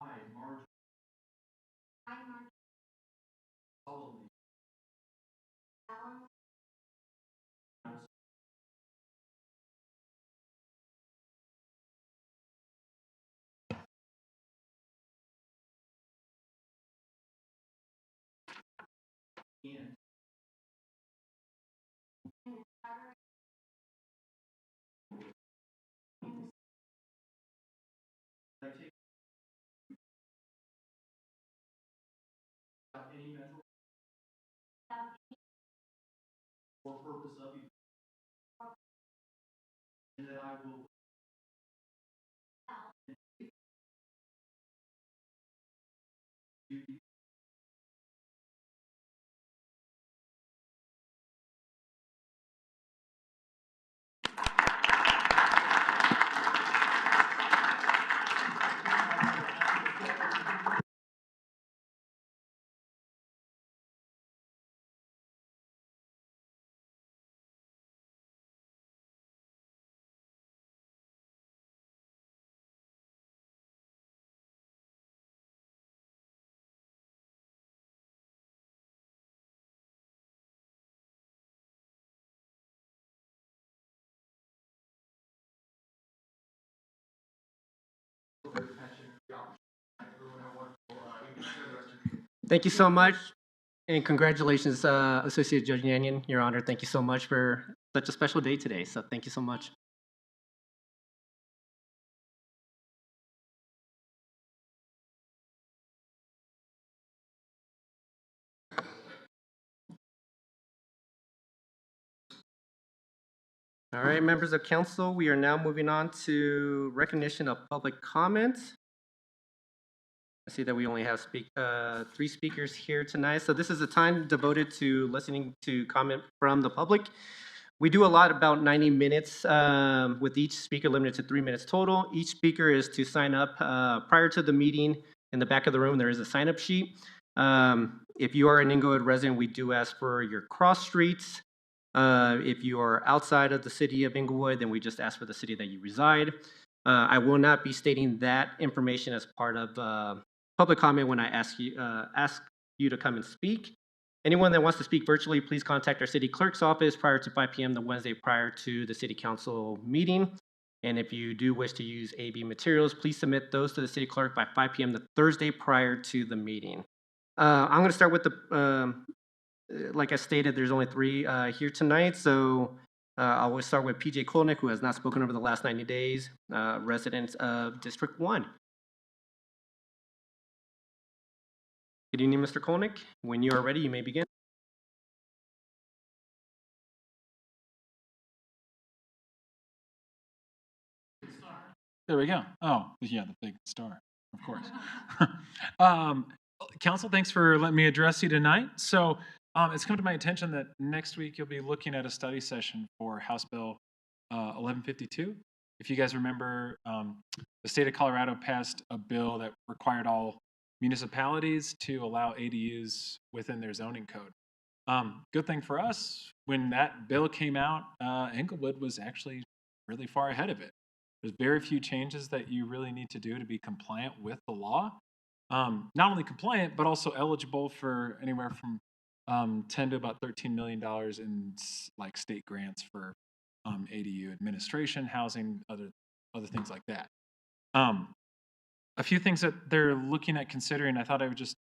I, Marjorie. Solemnly. And I take without any mental or purpose of evil, and that I will duty Thank you so much, and congratulations, Associate Judge Nanian, Your Honor. Thank you so much for such a special day today, so thank you so much. All right, members of council, we are now moving on to recognition of public comment. I see that we only have 3 speakers here tonight. So this is a time devoted to listening to comment from the public. We do a lot, about 90 minutes, with each speaker limited to 3 minutes total. Each speaker is to sign up prior to the meeting. In the back of the room, there is a sign-up sheet. If you are an Inglewood resident, we do ask for your cross streets. If you are outside of the city of Inglewood, then we just ask for the city that you reside. I will not be stating that information as part of public comment when I ask you to come and speak. Anyone that wants to speak virtually, please contact our city clerk's office prior to 5 p.m. the Wednesday prior to the city council meeting. And if you do wish to use AB materials, please submit those to the city clerk by 5 p.m. the Thursday prior to the meeting. I'm going to start with like I stated, there's only 3 here tonight, so I will start with PJ Kolnick, who has not spoken over the last 90 days, resident of District 1. Good evening, Mr. Kolnick. When you are ready, you may begin. There we go. Oh, yeah, the big star, of course. Council, thanks for letting me address you tonight. So it's come to my attention that next week you'll be looking at a study session for House Bill 1152. If you guys remember, the state of Colorado passed a bill that required all municipalities to allow ADUs within their zoning code. Good thing for us, when that bill came out, Inglewood was actually really far ahead of it. There's very few changes that you really need to do to be compliant with the law. not only compliant, but also eligible for anywhere from 10 to about $13 million in like state grants for ADU administration, housing, other things like that. A few things that they're looking at considering, I thought I would just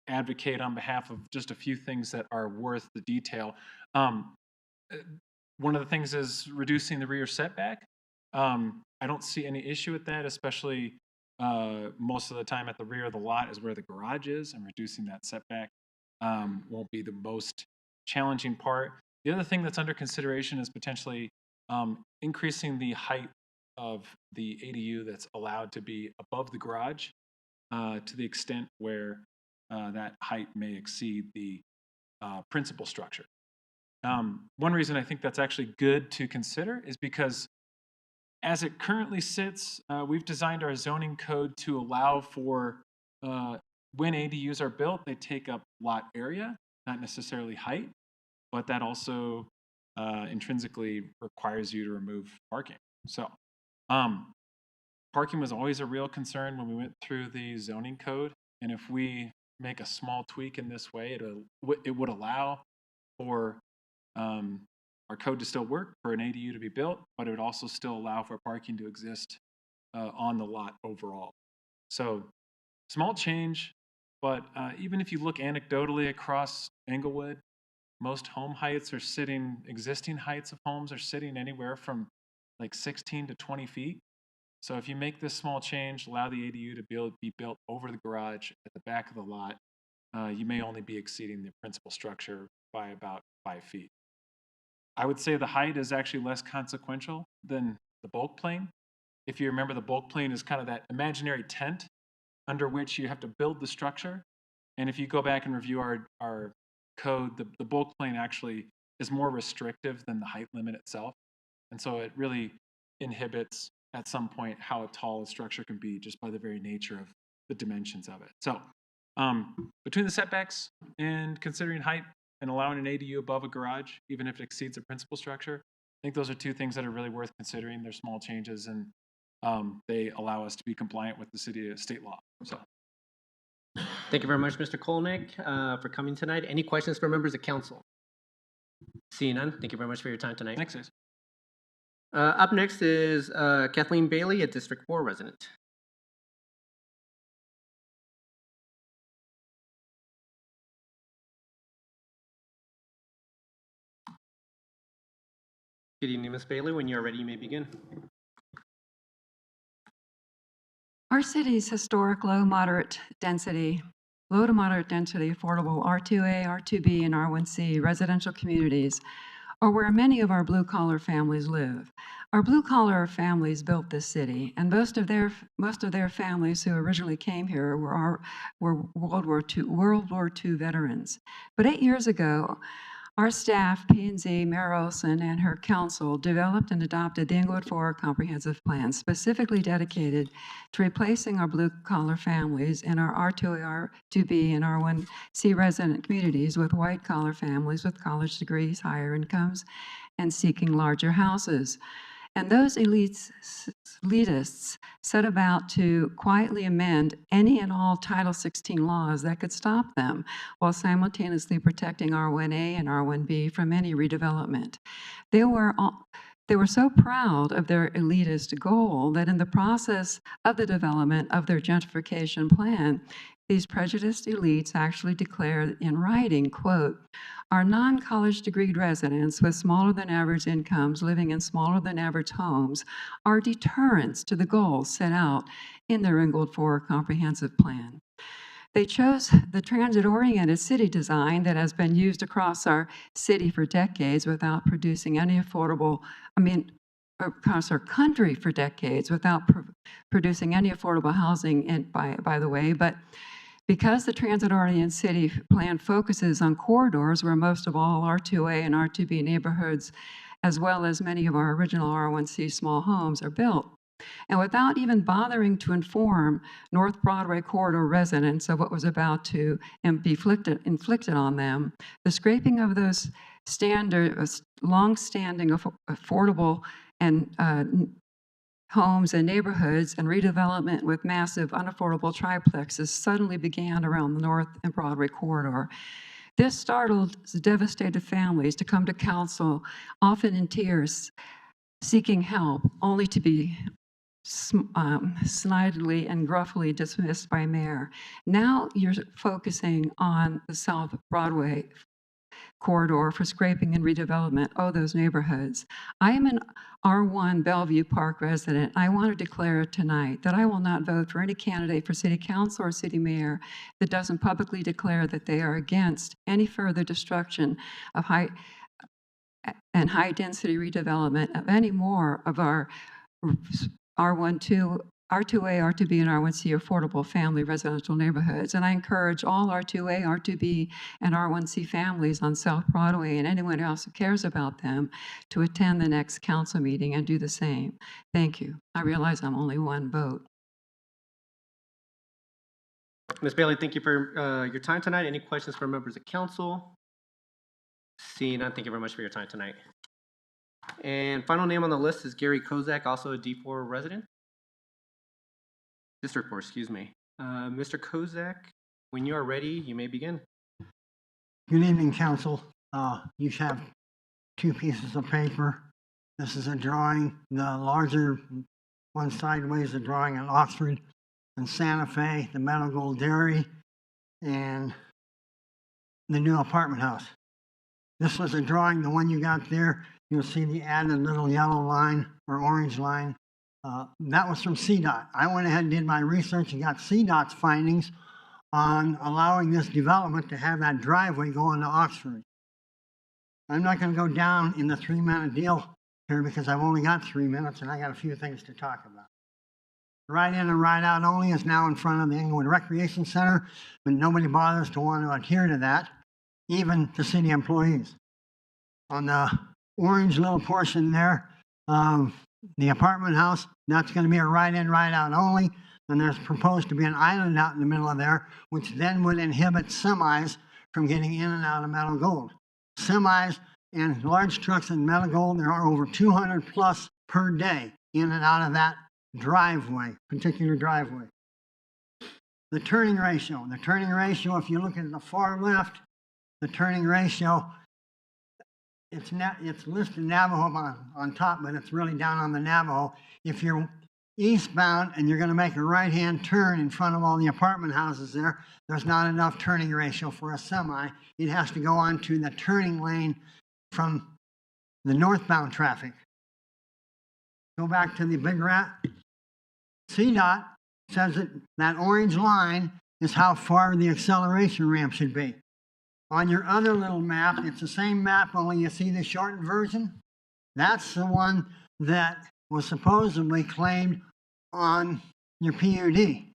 advocate on behalf of just a few things that are worth the detail. One of the things is reducing the rear setback. I don't see any issue with that, especially most of the time at the rear of the lot is where the garage is, and reducing that setback won't be the most challenging part. The other thing that's under consideration is potentially increasing the height of the ADU that's allowed to be above the garage to the extent where that height may exceed the principal structure. One reason I think that's actually good to consider is because as it currently sits, we've designed our zoning code to allow for when ADUs are built, they take up lot area, not necessarily height, but that also intrinsically requires you to remove parking. So parking was always a real concern when we went through the zoning code, and if we make a small tweak in this way, it would allow for our code to still work, for an ADU to be built, but it would also still allow for parking to exist on the lot overall. So small change, but even if you look anecdotally across Englewood, most home heights are sitting, existing heights of homes are sitting anywhere from like 16 to 20 feet. So if you make this small change, allow the ADU to be built over the garage at the back of the lot, you may only be exceeding the principal structure by about 5 feet. I would say the height is actually less consequential than the bulk plane. If you remember, the bulk plane is kind of that imaginary tent under which you have to build the structure. And if you go back and review our code, the bulk plane actually is more restrictive than the height limit itself. And so it really inhibits at some point how tall a structure can be just by the very nature of the dimensions of it. So between the setbacks and considering height and allowing an ADU above a garage, even if it exceeds a principal structure, I think those are two things that are really worth considering. They're small changes, and they allow us to be compliant with the state law. So, Thank you very much, Mr. Kolnick, for coming tonight. Any questions for members of council? Seeing none, thank you very much for your time tonight. thanks, guys. Up next is Kathleen Bailey, a District 4 resident. Good evening, Ms. Bailey. When you are ready, you may begin. Our city's historic low to moderate density, affordable R2A, R2B, and R1C residential communities are where many of our blue-collar families live. Our blue-collar families built this city, and most of their families who originally came here were World War II veterans. But 8 years ago, our staff, P&Z, Mayor Olson, and her council developed and adopted the Englewood 4 Comprehensive Plan, specifically dedicated to replacing our blue-collar families in our R2A, R2B, and R1C resident communities with white-collar families with college degrees, higher incomes, and seeking larger houses. And those elitists set about to quietly amend any and all Title 16 laws that could stop them, while simultaneously protecting R1A and R1B from any redevelopment. They were so proud of their elitist goal that in the process of the development of their gentrification plan, these prejudiced elites actually declared in writing, quote, "Our non-college degreed residents with smaller than average incomes living in smaller than average homes are deterrents to the goals set out in their Englewood 4 Comprehensive Plan." They chose the transit-oriented city design that has been used across our city for decades without producing any across our country for decades without producing any affordable housing, and by the way, but because the transit-oriented city plan focuses on corridors where most of all R2A and R2B neighborhoods, as well as many of our original R1C small homes, are built, and without even bothering to inform North Broadway corridor residents of what was about to be inflicted on them, the scraping of those long-standing affordable and homes and neighborhoods and redevelopment with massive unaffordable triplexes suddenly began around the North and Broadway corridor. This startled devastated families to come to council, often in tears, seeking help, only to be snidely and gruffly dismissed by mayor. Now you're focusing on the South Broadway corridor for scraping and redevelopment. Oh, those neighborhoods. I am an R1 Bellevue Park resident. I want to declare tonight that I will not vote for any candidate for city council or city mayor that doesn't publicly declare that they are against any further destruction of high density redevelopment of any more of our R2A, R2B, and R1C affordable family residential neighborhoods. And I encourage all R2A, R2B, and R1C families on South Broadway and anyone else who cares about them to attend the next council meeting and do the same. Thank you. I realize I'm only one vote. Ms. Bailey, thank you for your time tonight. Any questions from members of council? Seeing none, thank you very much for your time tonight. And final name on the list is Gary Kozak, also a D4 resident. District 4, excuse me. Mr. Kozak, when you are ready, you may begin. Good evening, council. You have two pieces of paper. This is a drawing. The larger one sideways, a drawing at Oxford and Santa Fe, the Meadow Gold Dairy, and the new apartment house. This was a drawing, the one you got there. You'll see the added little yellow line or orange line. That was from CDOT. I went ahead and did my research and got CDOT's findings on allowing this development to have that driveway going to Oxford. I'm not going to go down in the 3-minute deal here because I've only got 3 minutes and I got a few things to talk about. Ride in and ride out only is now in front of the Englewood Recreation Center, but nobody bothers to want to adhere to that, even the city employees. On the orange little portion there, the apartment house, that's going to be a ride in, ride out only. And there's proposed to be an island out in the middle of there, which then would inhibit semis from getting in and out of Meadow Gold. Semis and large trucks in Meadow Gold, there are over 200 plus per day in and out of that driveway, particular driveway. The turning ratio, if you look at the far left, the turning ratio, it's listed Navajo on top, but it's really down on the Navajo. If you're eastbound and you're going to make a right-hand turn in front of all the apartment houses there, there's not enough turning ratio for a semi. It has to go onto the turning lane from the northbound traffic. Go back to the big rat. CDOT says that orange line is how far the acceleration ramp should be. On your other little map, it's the same map, only you see the shortened version. That's the one that was supposedly claimed on your PUD.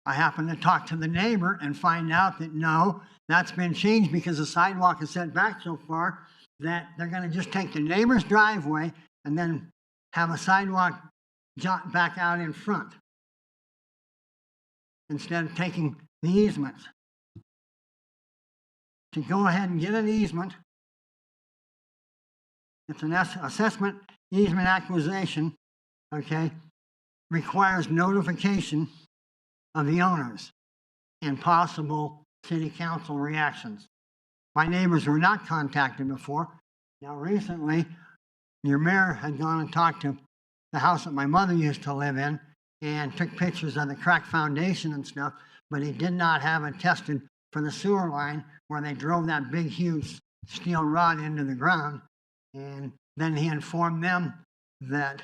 I happened to talk to the neighbor and find out that no, that's been changed because the sidewalk is set back so far that they're going to just take the neighbor's driveway and then have a sidewalk jot back out in front instead of taking the easements. To go ahead and get an easement, it's an assessment easement acquisition, okay, requires notification of the owners and possible city council reactions. My neighbors were not contacted before. Now recently, your mayor had gone and talked to the house that my mother used to live in and took pictures of the cracked foundation and stuff, but he did not have it tested for the sewer line where they drove that big, huge steel rod into the ground. And then he informed them that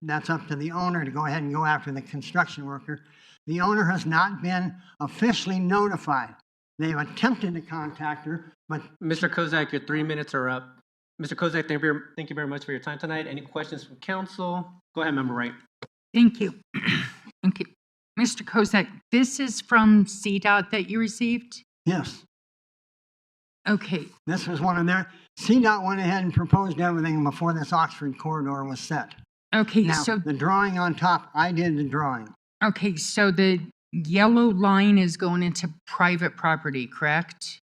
that's up to the owner to go ahead and go after the construction worker. The owner has not been officially notified. They've attempted to contact her, but... Mr. Kozak, your 3 minutes are up. Mr. Kozak, thank you very much for your time tonight. Any questions from council? Go ahead, Member Wright. Thank you. Okay. Mr. Kozak, this is from CDOT that you received? Yes. Okay. This was one of their... CDOT went ahead and proposed everything before this Oxford corridor was set. Okay, now, so... the drawing on top, I did the drawing. Okay, so the yellow line is going into private property, correct?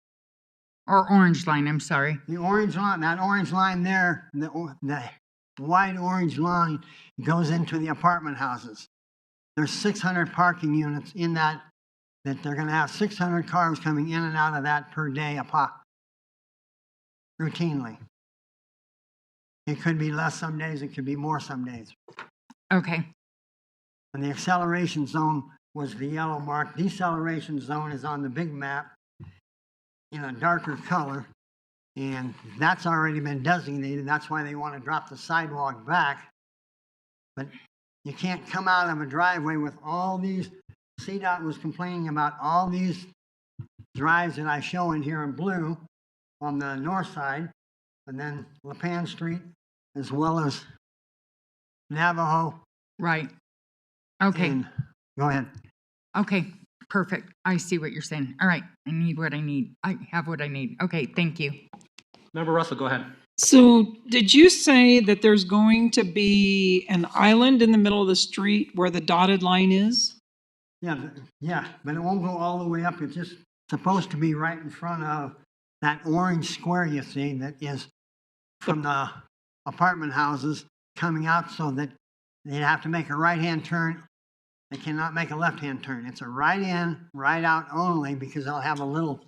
Or orange line, I'm sorry. The orange line, that orange line there, the wide orange line goes into the apartment houses. There's 600 parking units in that they're going to have 600 cars coming in and out of that per day routinely. It could be less some days, it could be more some days. Okay. And the acceleration zone was the yellow mark. Deceleration zone is on the big map in a darker color, and that's already been designated. That's why they want to drop the sidewalk back. But you can't come out of a driveway with all these. CDOT was complaining about all these drives that I show in here in blue on the north side, and then Lipan Street, as well as Navajo. Right. Okay. And, go ahead. Okay. Perfect. I see what you're saying. All right. I need what I need. I have what I need. Okay. Thank you. Member Russell, go ahead. So did you say that there's going to be an island in the middle of the street where the dotted line is? Yeah, but it won't go all the way up. It's just supposed to be right in front of that orange square you see that is from the apartment houses coming out, so that they'd have to make a right-hand turn. They cannot make a left-hand turn. It's a right in, right out only, because they'll have a little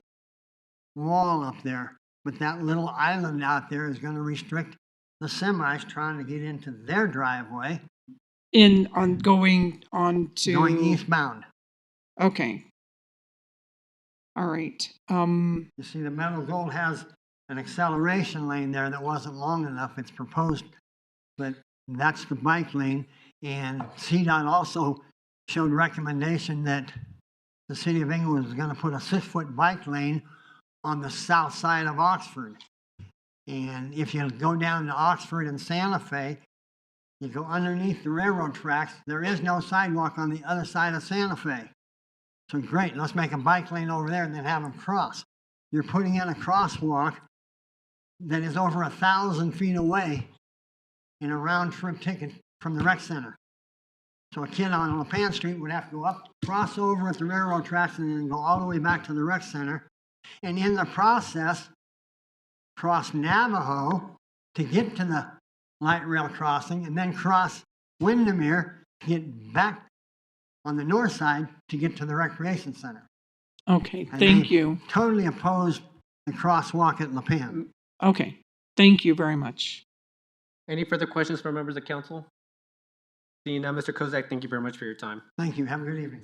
wall up there. But that little island out there is going to restrict the semis trying to get into their driveway. Going eastbound. Okay. All right. You see, the Metal Gold has an acceleration lane there that wasn't long enough. It's proposed, but that's the bike lane. And CDOT also showed recommendation that the city of Inglewood is going to put a 6-foot bike lane on the south side of Oxford. And if you go down to Oxford and Santa Fe, you go underneath the railroad tracks, there is no sidewalk on the other side of Santa Fe. So great, let's make a bike lane over there and then have them cross. You're putting in a crosswalk that is over 1,000 feet away in a round trip ticket from the rec center. So a kid on Lipan Street would have to go up, cross over at the railroad tracks, and then go all the way back to the rec center. And in the process, cross Navajo to get to the light rail crossing, and then cross Windermere to get back on the north side to get to the recreation center. Okay, And thank they you. Totally opposed the crosswalk at Lipan. Okay, thank you very much. Any further questions from members of council? Seeing none, Mr. Kozak, thank you very much for your time. Thank you. Have a good evening.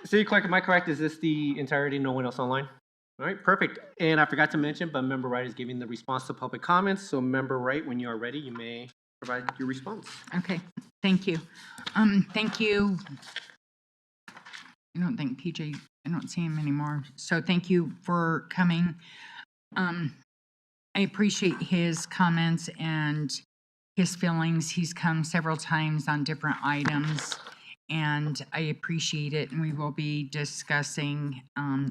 City Clerk, am I correct? Is this the entirety? No one else online? All right, perfect. And I forgot to mention, but Member Wright is giving the response to public comments. So Member Wright, when you are ready, you may provide your response. Okay. Thank you. Thank you. I don't think PJ, I don't see him anymore. So thank you for coming. I appreciate his comments and his feelings. He's come several times on different items, and I appreciate it. And we will be discussing,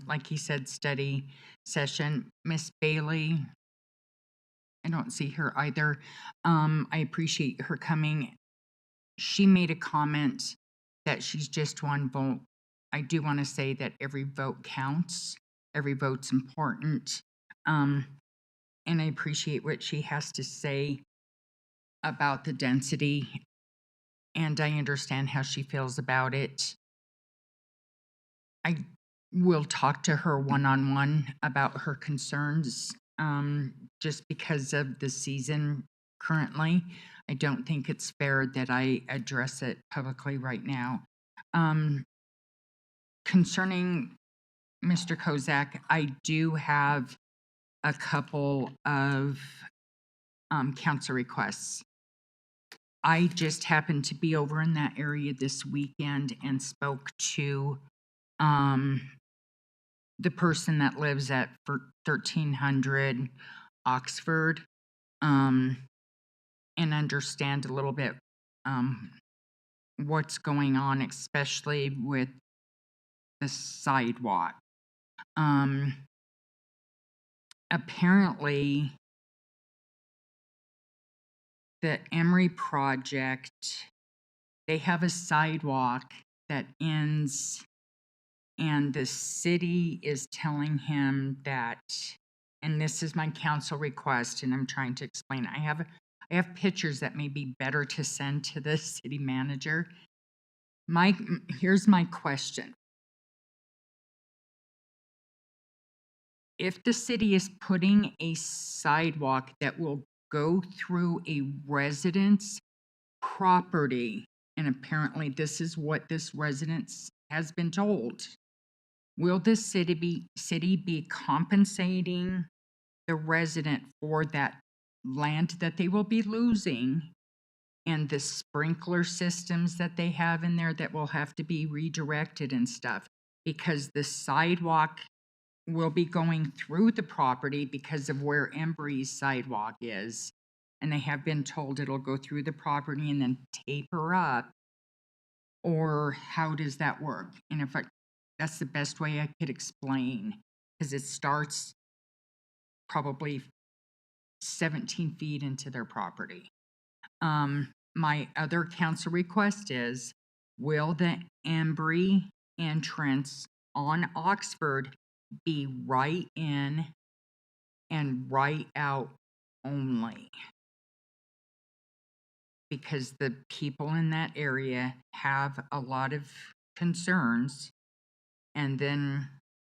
like he said, study session. Miss Bailey, I don't see her either. I appreciate her coming. She made a comment that she's just one vote. I do want to say that every vote counts. Every vote's important. And I appreciate what she has to say about the density, and I understand how she feels about it. I will talk to her one-on-one about her concerns, just because of the season currently. I don't think it's fair that I address it publicly right now. Concerning Mr. Kozak, I do have a couple of council requests. I just happened to be over in that area this weekend and spoke to the person that lives at 1300 Oxford, and understand a little bit what's going on, especially with the sidewalk. Apparently, the Emery project, they have a sidewalk that ends, and the city is telling him that, and this is my council request, and I'm trying to explain, I I have pictures that may be better to send to the city manager. Here's my question. If the city is putting a sidewalk that will go through a resident's property, and apparently this is what this resident has been told, will the city be compensating the resident for that land that they will be losing and the sprinkler systems that they have in there that will have to be redirected and stuff? Because the sidewalk will be going through the property because of where Embry's sidewalk is, and they have been told it'll go through the property and then taper up. Or how does that work? And if that's the best way I could explain, because it starts probably 17 feet into their property. My other council request is, will the Embry entrance on Oxford be right in and right out only? Because the people in that area have a lot of concerns. And then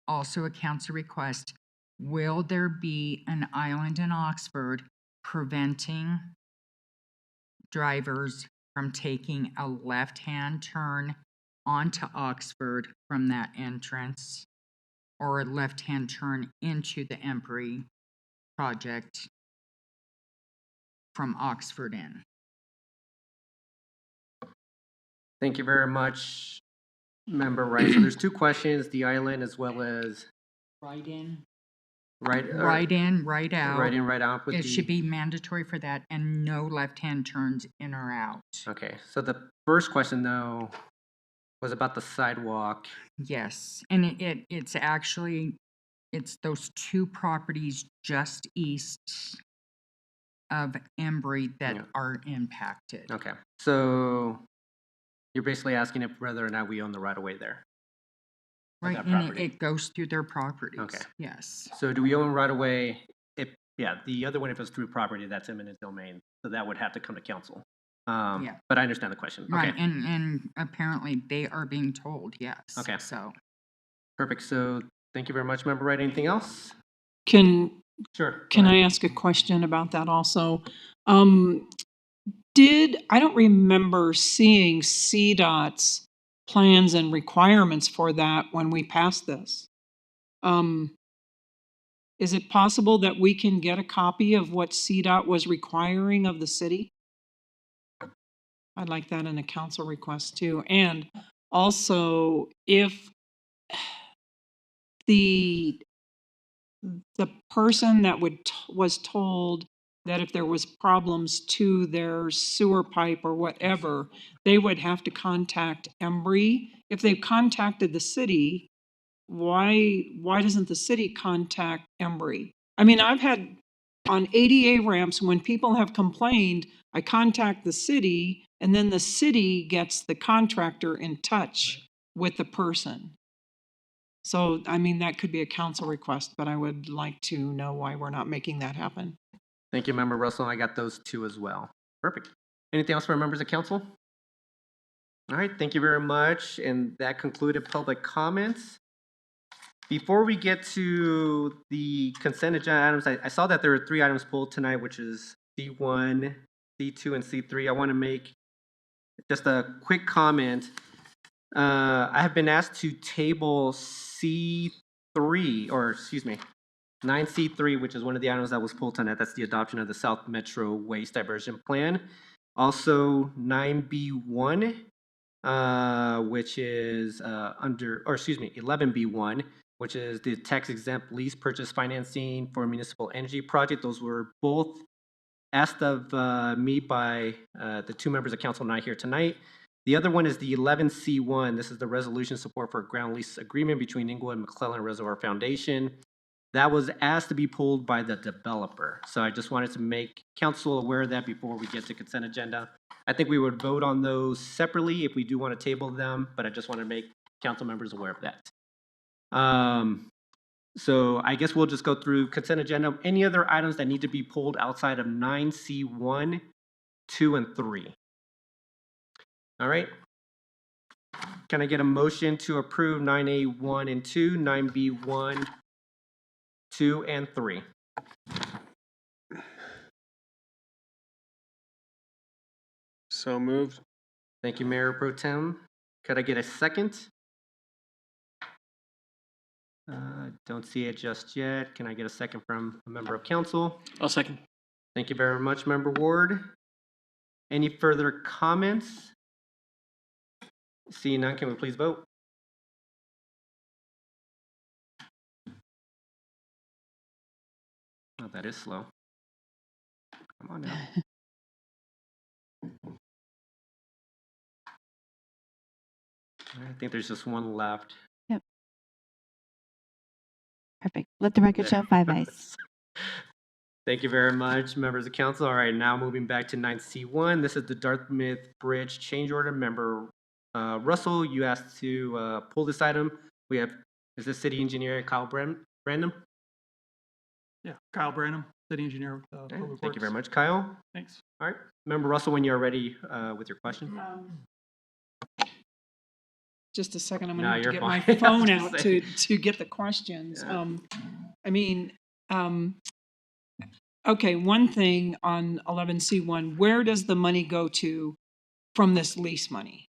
also a council request, will there be an island in Oxford preventing drivers from taking a left-hand turn onto Oxford from that entrance, or a left-hand turn into the Embry project from Oxford in? Thank you very much, Member Wright. So there's two questions, the island as well as Right in, right in, right out. right in, right out with It the. should be mandatory for that, and no left-hand turns in or out. Okay, so the first question though was about the sidewalk. Yes, and it's actually, it's those two properties just east of Embry that Yeah. are impacted. Okay, so you're basically asking if whether or not we own the right of way there. Right, that and property. it goes through their properties. Okay. Yes. So do we own right of way? If yeah, the other one if it's through property, that's eminent domain. So that would have to come to council. Yeah. But I understand the question. Right, Okay. and apparently they are being told, yes. Okay. So, Perfect. So thank you very much, Member Wright. Anything else? Can Sure. Can I ask a question about that also? I don't remember seeing CDOT's plans and requirements for that when we passed this. Is it possible that we can get a copy of what CDOT was requiring of the city? I'd like that in a council request too. And also, if the person that was told that if there was problems to their sewer pipe or whatever, they would have to contact Embry. If they've contacted the city, why doesn't the city contact Embry? I mean, I've had on ADA ramps, when people have complained, I contact the city and then the city gets the contractor in touch with the person. So, I mean, that could be a council request, but I would like to know why we're not making that happen. Thank you, Member Russell. I got those two as well. Perfect. Anything else for members of council? All right, thank you very much. And that concluded public comments. Before we get to the consent agenda items, I saw that there were 3 items pulled tonight, which is C1, C2, and C3. I want to make just a quick comment. I have been asked to table C3, or excuse me, 9C3, which is one of the items that was pulled tonight. That's the adoption of the South Metro Waste Diversion Plan. Also 9B1, which is 11B1, which is the tax exempt lease purchase financing for municipal energy project. Those were both asked of me by the 2 members of council not here tonight. The other one is the 11C1. This is the resolution support for a ground lease agreement between Inglewood and McClellan Reservoir Foundation. That was asked to be pulled by the developer. So I just wanted to make council aware of that before we get to consent agenda. I think we would vote on those separately if we do want to table them, but I just want to make council members aware of that. So I guess we'll just go through consent agenda. Any other items that need to be pulled outside of 9C1, 2, and 3? All right. Can I get a motion to approve 9A1 and 2, 9B1, 2, and 3? So moved. Thank you, Mayor Pro Tem. Could I get a second? Don't see it just yet. Can I get a second from a member of council? I'll second. Thank you very much, Member Ward. Any further comments? Seeing none, can we please vote? Oh, that is slow. Come on now. I think there's just one left. Yep. Perfect. Let the record show 5 ayes. Thank you very much, members of council. All right, now moving back to 9C1. This is the Dartmouth Bridge change order. Member Russell, you asked to pull this item. We have, is this city engineer Kyle Brandon? Yeah, Kyle Branham, city engineer with Okay, Public thank you very Works. much, Kyle. Thanks. All right, Member Russell, when you're ready with your question. Just a second, I'm No, gonna have to you're get my fine. I phone was out just to get the questions. Yeah. I mean, okay, one thing on 11C1, where does the money go to from this lease money?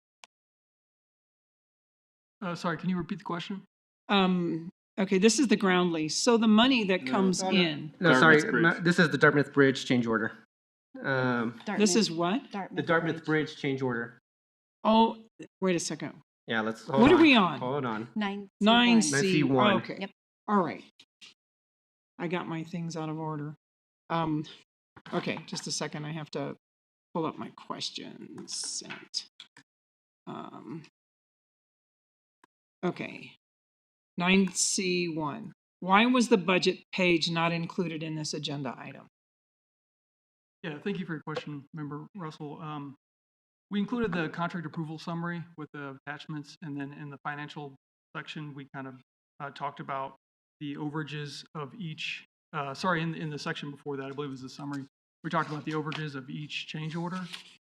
Sorry, can you repeat the question? Okay, this is the ground lease. So the money that comes in, No, sorry, Dartmouth Bridge. this is the Dartmouth Bridge change order. this is what? The Dartmouth Bridge change order. Oh, wait a second. Yeah, let's, hold What on. are we on? Hold on. 9C1. 9C. 9C1. Okay. Yep. All right. I got my things out of order. Okay, just a second. I have to pull up my questions. Sent. Okay. 9C1. Why was the budget page not included in this agenda item? Yeah, thank you for your question, Member Russell. We included the contract approval summary with the attachments, and then in the financial section, we kind of talked about the overages of each, in the section before that, I believe it was the summary, we talked about the overages of each change order,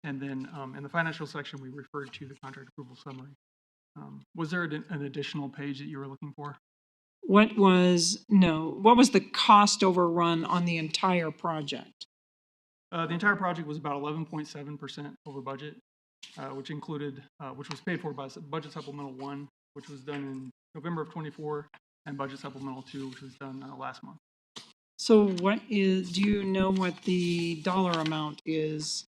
and then in the financial section, we referred to the contract approval summary. Was there an additional page that you were looking for? What was the cost overrun on the entire project? The entire project was about 11.7% over budget, which was paid for by Budget Supplemental 1, which was done in November of 24, and Budget Supplemental 2, which was done last month. So do you know what the dollar amount is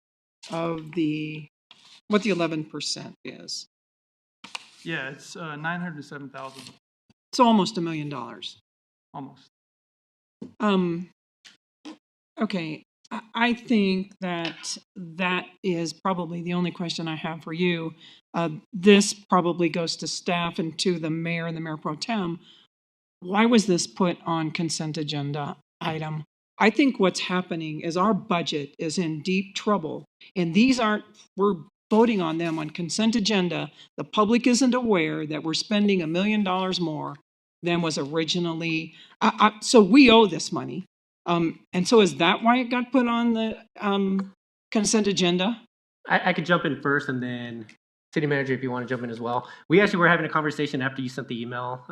of what the 11% is? Yeah, it's 907,000, So almost $1 million. almost. Okay, I think that is probably the only question I have for you. This probably goes to staff and to the mayor and the mayor pro tem. Why was this put on consent agenda item? I think what's happening is our budget is in deep trouble, and we're voting on them on consent agenda. The public isn't aware that we're spending $1 million more than was originally, so we owe this money. And so is that why it got put on the consent agenda? I could jump in first, and then city manager, if you want to jump in as well. We actually were having a conversation after you sent the email,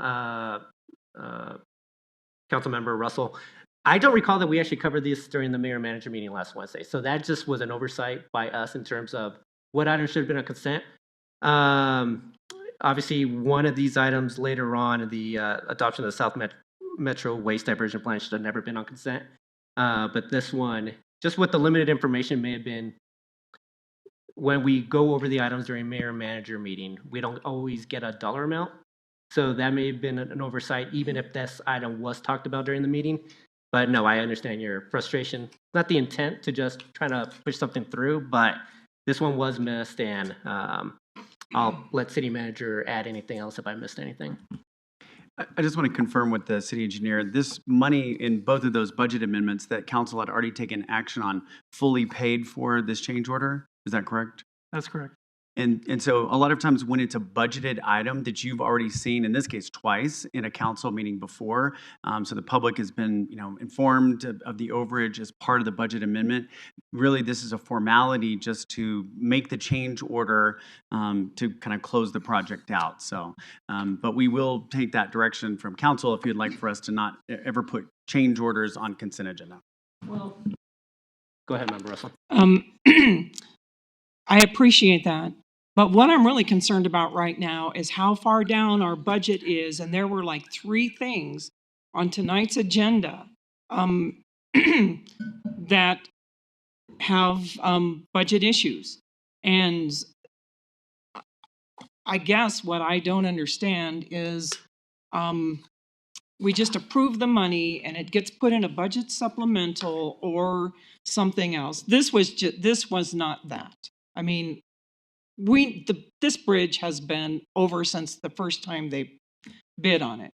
Councilmember Russell. I don't recall that we actually covered this during the mayor manager meeting last Wednesday. So that just was an oversight by us in terms of what items should have been on consent. Obviously, one of these items later on, the adoption of the South Metro Waste Diversion Plan, should have never been on consent. But this one, just with the limited information, may have been, when we go over the items during mayor manager meeting, we don't always get a dollar amount. So that may have been an oversight, even if this item was talked about during the meeting. But no, I understand your frustration. Not the intent to just try to push something through, but this one was missed, and I'll let city manager add anything else if I missed anything. I just want to confirm with the city engineer, this money in both of those budget amendments that council had already taken action on fully paid for this change order. Is that correct? That's correct. And so a lot of times when it's a budgeted item that you've already seen, in this case twice, in a council meeting before, so the public has been, informed of the overage as part of the budget amendment. Really, this is a formality just to make the change order to kind of close the project out. So, but we will take that direction from council if you'd like for us to not ever put change orders on consent agenda. Well, Go ahead, Member Russell. I appreciate that. But what I'm really concerned about right now is how far down our budget is. And there were like 3 things on tonight's agenda that have budget issues. And I guess what I don't understand is we just approve the money and it gets put in a budget supplemental or something else. This was not that. I mean, this bridge has been over since the first time they bid on it.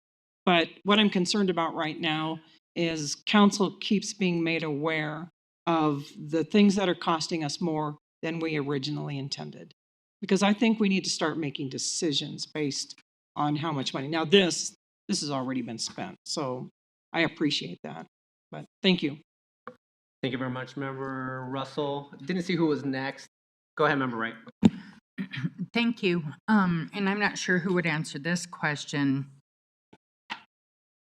But what I'm concerned about right now is council keeps being made aware of the things that are costing us more than we originally intended. Because I think we need to start making decisions based on how much money. Now this has already been spent, so I appreciate that. But thank you. Thank you very much, Member Russell. Didn't see who was next. Go ahead, Member Wright. Thank you. And I'm not sure who would answer this question.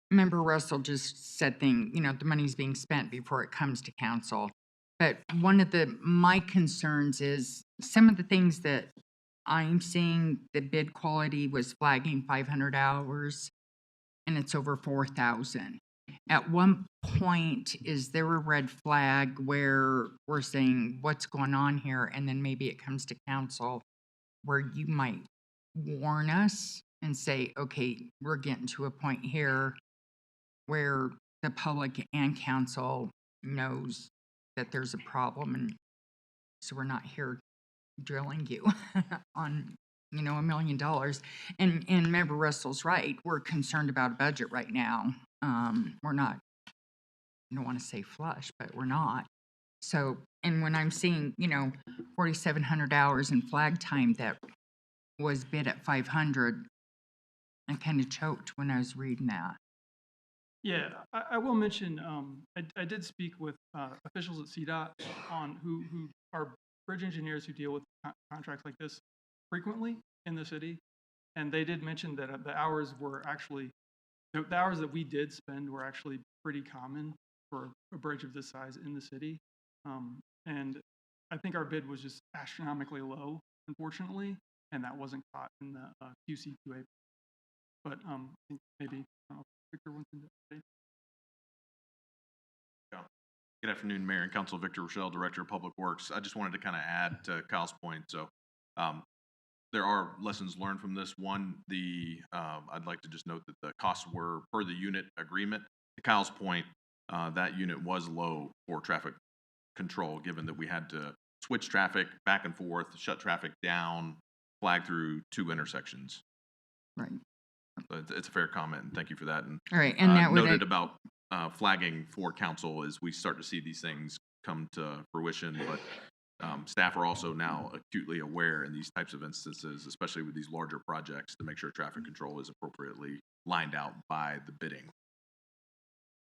Member Russell just said the money's being spent before it comes to council. But one of my concerns is some of the things that I'm seeing, the bid quality was flagging 500 hours and it's over 4,000. At one point, is there a red flag where we're saying what's going on here, and then maybe it comes to council where you might warn us and say, okay, we're getting to a point here where the public and council knows that there's a problem, and so we're not here drilling you on $1 million. And Member Russell's right, we're concerned about a budget right now. We're not, I don't want to say flush, but we're not. So, and when I'm seeing 4,700 hours in flag time that was bid at 500, I kind of choked when I was reading that. Yeah, I will mention, I did speak with officials at CDOT on who are bridge engineers who deal with contracts like this frequently in the city. And they did mention that the hours were actually, the hours that we did spend were actually pretty common for a bridge of this size in the city. And I think our bid was just astronomically low, unfortunately, and that wasn't caught in the QC2A. But I think maybe Victor wants to say. Good afternoon, Mayor and Council. Victor Rochelle, Director of Public Works. I just wanted to kind of add to Kyle's point. So there are lessons learned from this. One, I'd like to just note that the costs were per the unit agreement. To Kyle's point, that unit was low for traffic control, given that we had to switch traffic back and forth, shut traffic down, flag through 2 intersections. Right. So it's a fair comment, and thank you for that. And all right, and that noted about flagging for council as we start to see these things come to fruition, but staff are also now acutely aware in these types of instances, especially with these larger projects, to make sure traffic control is appropriately lined out by the bidding.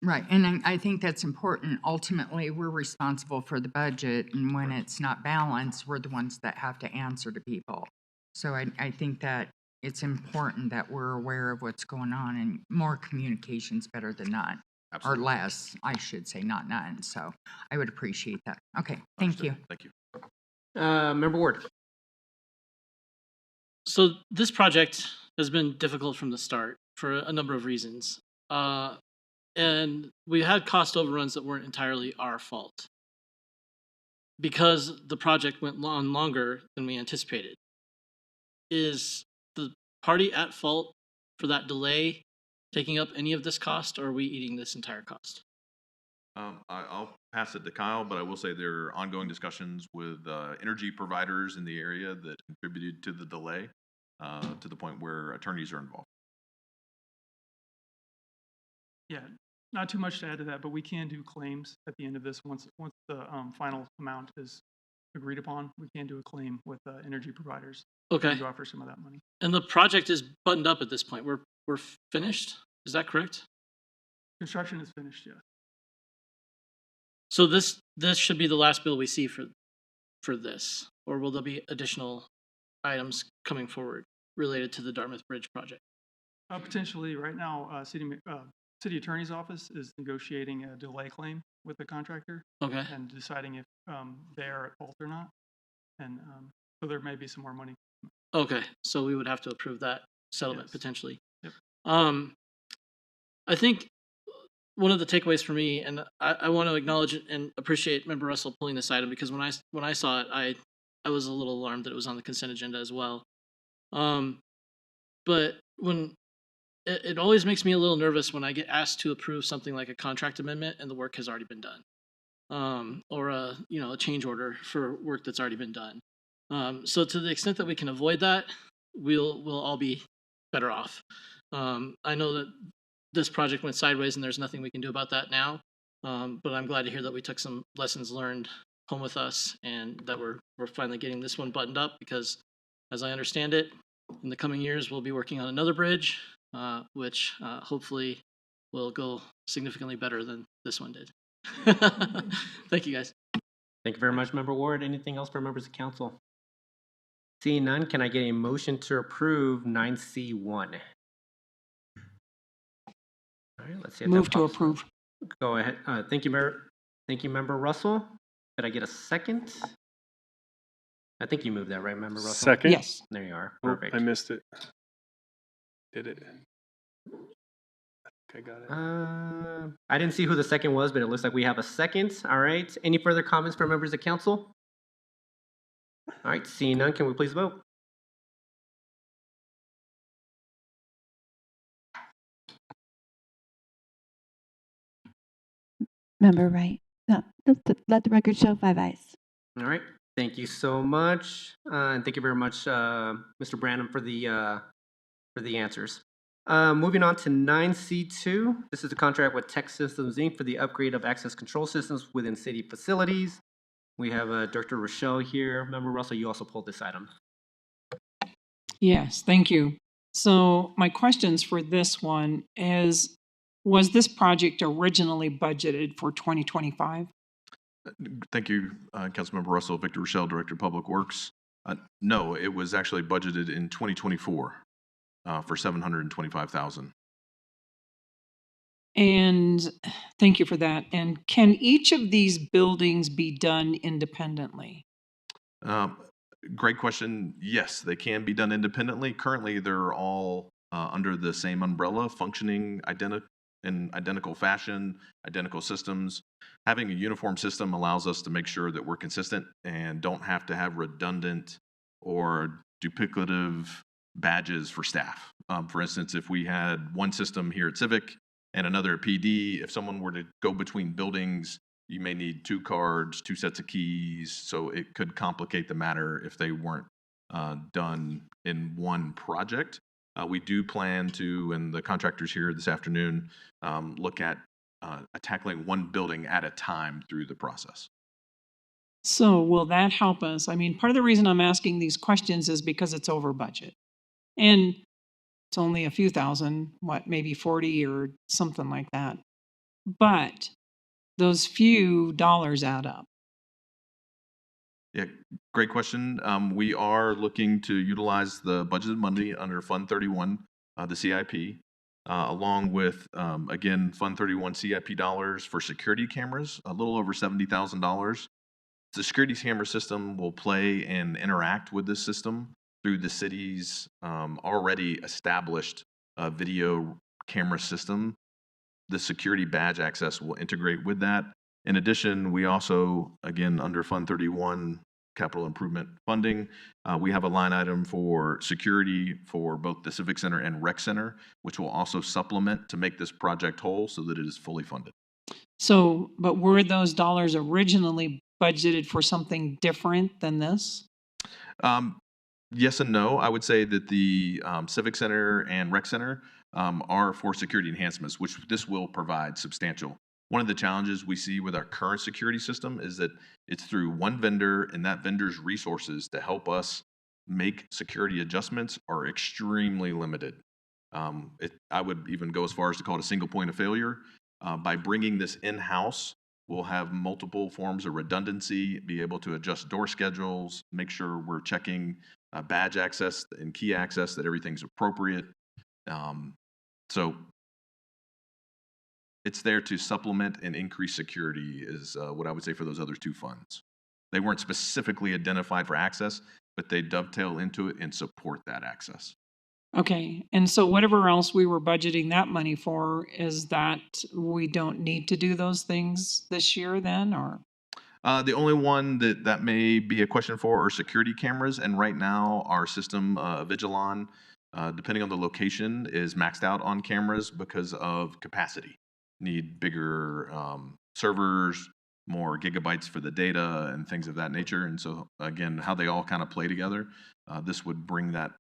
Right, and I think that's important. Ultimately, we're responsible for the budget, and when it's not balanced, we're the ones that have to answer to people. So I think that it's important that we're aware of what's going on, and more communication's better than none. Absolutely. Or less, I should say, not none. So I would appreciate that. Okay, thank you. Thank you. Member Ward. So this project has been difficult from the start for a number of reasons. And we had cost overruns that weren't entirely our fault because the project went on longer than we anticipated. Is the party at fault for that delay taking up any of this cost, or are we eating this entire cost? I'll pass it to Kyle, but I will say there are ongoing discussions with energy providers in the area that contributed to the delay to the point where attorneys are involved. Yeah, not too much to add to that, but we can do claims at the end of this once the final amount is agreed upon, we can do a claim with energy providers. Okay. To offer some of that money. And the project is buttoned up at this point. We're finished. Is that correct? Construction is finished, yes. So this should be the last bill we see for this, or will there be additional items coming forward related to the Dartmouth Bridge project? Potentially, right now, city attorney's office is negotiating a delay claim with the contractor. Okay. And deciding if they are at fault or not. And so there may be some more money. Okay, so we would have to approve that settlement Yes. potentially. Yep. I think one of the takeaways for me, and I want to acknowledge and appreciate Member Russell pulling this item, because when I saw it, I was a little alarmed that it was on the consent agenda as well. But when it always makes me a little nervous when I get asked to approve something like a contract amendment and the work has already been done, or a change order for work that's already been done. So to the extent that we can avoid that, we'll all be better off. I know that this project went sideways and there's nothing we can do about that now, but I'm glad to hear that we took some lessons learned home with us and that we're finally getting this one buttoned up, because as I understand it, in the coming years we'll be working on another bridge, which hopefully will go significantly better than this one did. Thank you, guys. Thank you very much, Member Ward. Anything else for members of council? Seeing none, can I get a motion to approve 9C1? All right, let's see. if that Move to pops up. approve. Go ahead. Thank you, Member Russell. Could I get a second? I think you moved that, right, Member Russell? Second? Yes. There you are. Oh, Perfect. I missed it. Did it? I got it. I didn't see who the second was, but it looks like we have a second. All right. Any further comments from members of council? All right. Seeing none, can we please vote? Member Wright. No, let the record show 5 ayes. All right. Thank you so much, and thank you very much, Mr. Branham, for the answers. Moving on to 9C2. This is a contract with Tech Systems Inc. for the upgrade of access control systems within city facilities. We have Director Rochelle here. Member Russell, you also pulled this item. Yes, thank you. So my questions for this one is, was this project originally budgeted for 2025? Thank you, Councilmember Russell. Victor Rochelle, Director of Public Works. No, it was actually budgeted in 2024 for $725,000. And thank you for that. And can each of these buildings be done independently? Great question. Yes, they can be done independently. Currently, they're all under the same umbrella, functioning in identical fashion, identical systems. Having a uniform system allows us to make sure that we're consistent and don't have to have redundant or duplicative badges for staff. For instance, if we had one system here at Civic and another at PD, if someone were to go between buildings, you may need 2 cards, 2 sets of keys, so it could complicate the matter if they weren't done in one project. We do plan to, and the contractors here this afternoon, look at tackling one building at a time through the process. So will that help us? I mean, part of the reason I'm asking these questions is because it's over budget. And it's only a few thousand, maybe 40 or something like that. But those few dollars add up. Yeah, great question. We are looking to utilize the budgeted money under Fund 31, the CIP, along with, again, Fund 31 CIP dollars for security cameras, a little over $70,000. The security camera system will play and interact with this system through the city's already established video camera system. The security badge access will integrate with that. In addition, we also, again, under Fund 31 capital improvement funding, we have a line item for security for both the Civic Center and Rec Center, which will also supplement to make this project whole so that it is fully funded. So, but were those dollars originally budgeted for something different than this? Yes and no. I would say that the Civic Center and Rec Center are for security enhancements, which this will provide substantial One of the challenges we see with our current security system is that it's through one vendor, and that vendor's resources to help us make security adjustments are extremely limited. I would even go as far as to call it a single point of failure. By bringing this in-house, we'll have multiple forms of redundancy, be able to adjust door schedules, make sure we're checking badge access and key access, that everything's appropriate. So it's there to supplement and increase security is what I would say for those other two funds. They weren't specifically identified for access, but they dovetail into it and support that access. Okay, and so whatever else we were budgeting that money for, is that we don't need to do those things this year then, or? The only one that may be a question for are security cameras, and right now our system, Vigilon, depending on the location, is maxed out on cameras because of capacity. Need bigger servers, more gigabytes for the data, and things of that nature. And so again, how they all kind of play together, this would bring that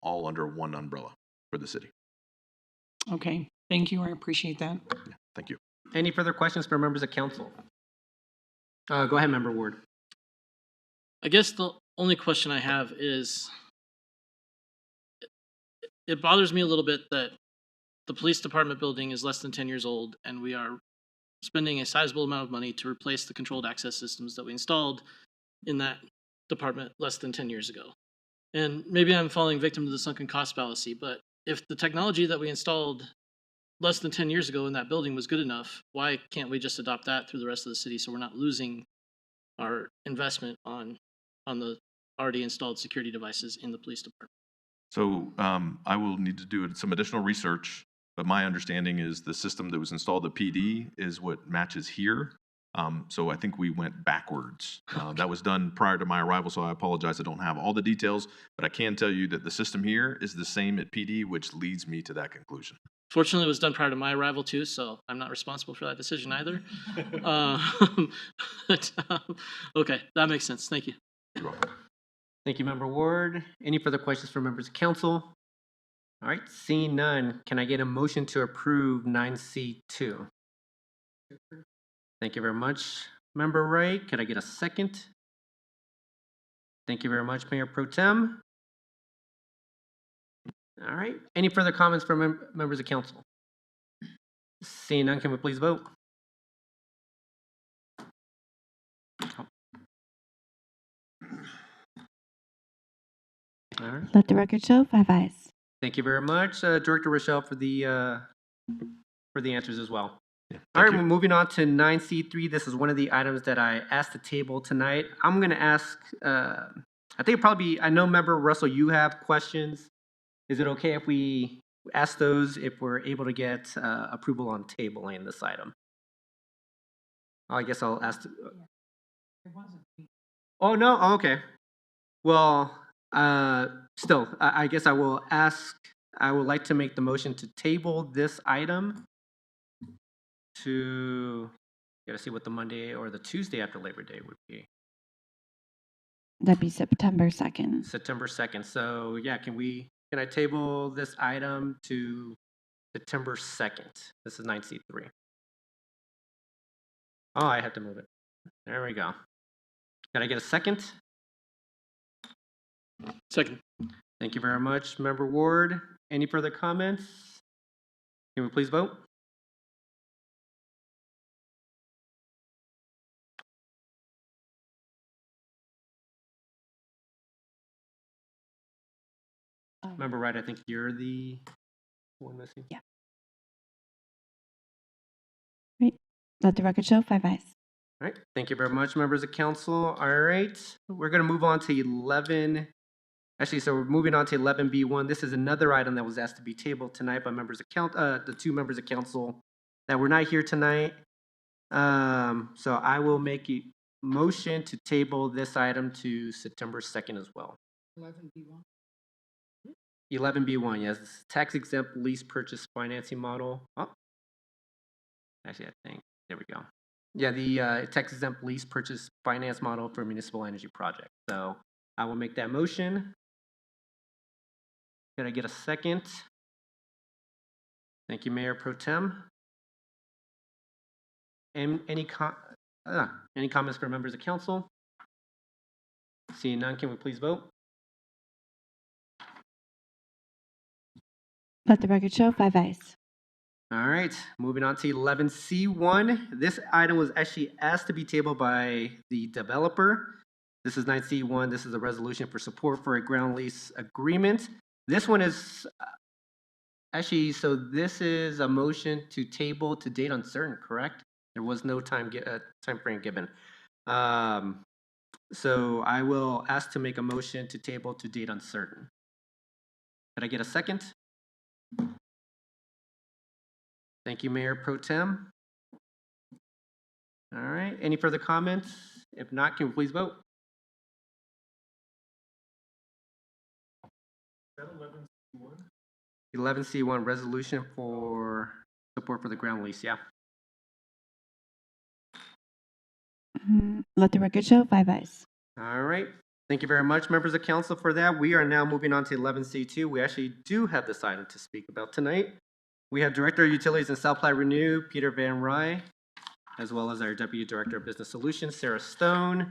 all under one umbrella for the city. Okay, thank you, I appreciate that. Yeah, thank you. Any further questions for members of council? Go ahead, Member Ward. I guess the only question I have is, it bothers me a little bit that the police department building is less than 10 years old, and we are spending a sizable amount of money to replace the controlled access systems that we installed in that department less than 10 years ago. And maybe I'm falling victim to the sunken cost fallacy, but if the technology that we installed less than 10 years ago in that building was good enough, why can't we just adopt that through the rest of the city so we're not losing our investment on the already installed security devices in the police department? So I will need to do some additional research, but my understanding is the system that was installed at PD is what matches here. So I think we went backwards. That was done prior to my arrival, so I apologize. I don't have all the details, but I can tell you that the system here is the same at PD, which leads me to that conclusion. Fortunately, it was done prior to my arrival too, so I'm not responsible for that decision either. Okay, that makes sense. Thank you. You're welcome. Thank you, Member Ward. Any further questions for members of council? All right, seeing none, can I get a motion to approve 9C2? Thank you very much, Member Wright. Could I get a second? Thank you very much, Mayor Pro Tem. All right, any further comments from members of council? Seeing none, can we please vote? All right. Let the record show 5 ayes. Thank you very much, Director Rochelle, for the answers as well. Yeah, All right, you. we're moving on to 9C3. This is one of the items that I asked to table tonight. I'm going to ask, I think it'd probably be, I know, Member Russell, you have questions. Is it okay if we ask those if we're able to get approval on tabling this item? I guess I'll ask. Oh, no? Oh, okay. Well, still, I guess I will ask, I would like to make the motion to table this item to, gotta see what the Monday or the Tuesday after Labor Day would be. That'd be September 2nd. September 2nd. So yeah, can I table this item to September 2nd? This is 9C3. Oh, I have to move it. There we go. Can I get a second? Second. Thank you very much, Member Ward. Any further comments? Can we please vote? Member Wright, I think you're the one missing. Yeah. Great. Let the record show 5 ayes. All right. Thank you very much, members of council. All right. We're going to move on to 11. Actually, so we're moving on to 11B1. This is another item that was asked to be tabled tonight by members of the two members of council that were not here tonight. So I will make a motion to table this item to September 2nd as well. 11B1. 11B1, yes, tax exempt lease purchase financing model. Oh, actually, I think, there we go. Yeah, the tax exempt lease purchase finance model for municipal energy project. So I will make that motion. Can I get a second? Thank you, Mayor Pro Tem. Any comments from members of council? Seeing none, can we please vote? Let the record show 5 ayes. All right, moving on to 11C1. This item was actually asked to be tabled by the developer. This is 9C1. This is a resolution for support for a ground lease agreement. This one is actually, so this is a motion to table to date uncertain, correct? There was no time frame given. So I will ask to make a motion to table to date uncertain. Could I get a second? Thank you, Mayor Pro Tem. All right, any further comments? If not, can we please vote? Is that 11C1? 11C1, resolution for support for the ground lease, yeah. Let the record show 5 ayes. All right, thank you very much, members of council, for that. We are now moving on to 11C2. We actually do have this item to speak about tonight. We have Director of Utilities and South Platte Renew, Peter Van Rye, as well as our Deputy Director of Business Solutions, Sarah Stone.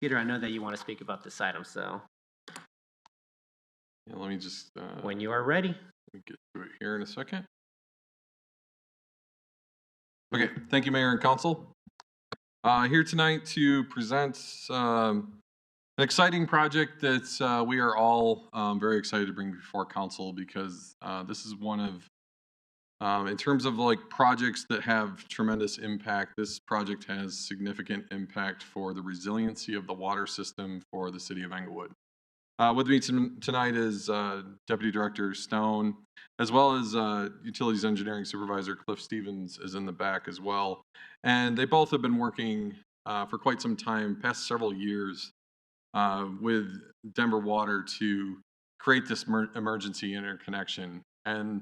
Peter, I know that you want to speak about this item, so. Yeah, let me just. When you are ready. Let me get to it here in a second. Okay, thank you, Mayor and Council. Here tonight to present an exciting project that we are all very excited to bring before Council because this is one of, in terms of like projects that have tremendous impact, this project has significant impact for the resiliency of the water system for the city of Englewood. With me tonight is Deputy Director Stone, as well as Utilities Engineering Supervisor Cliff Stevens is in the back as well. And they both have been working for quite some time, past several years, with Denver Water to create this emergency interconnection. And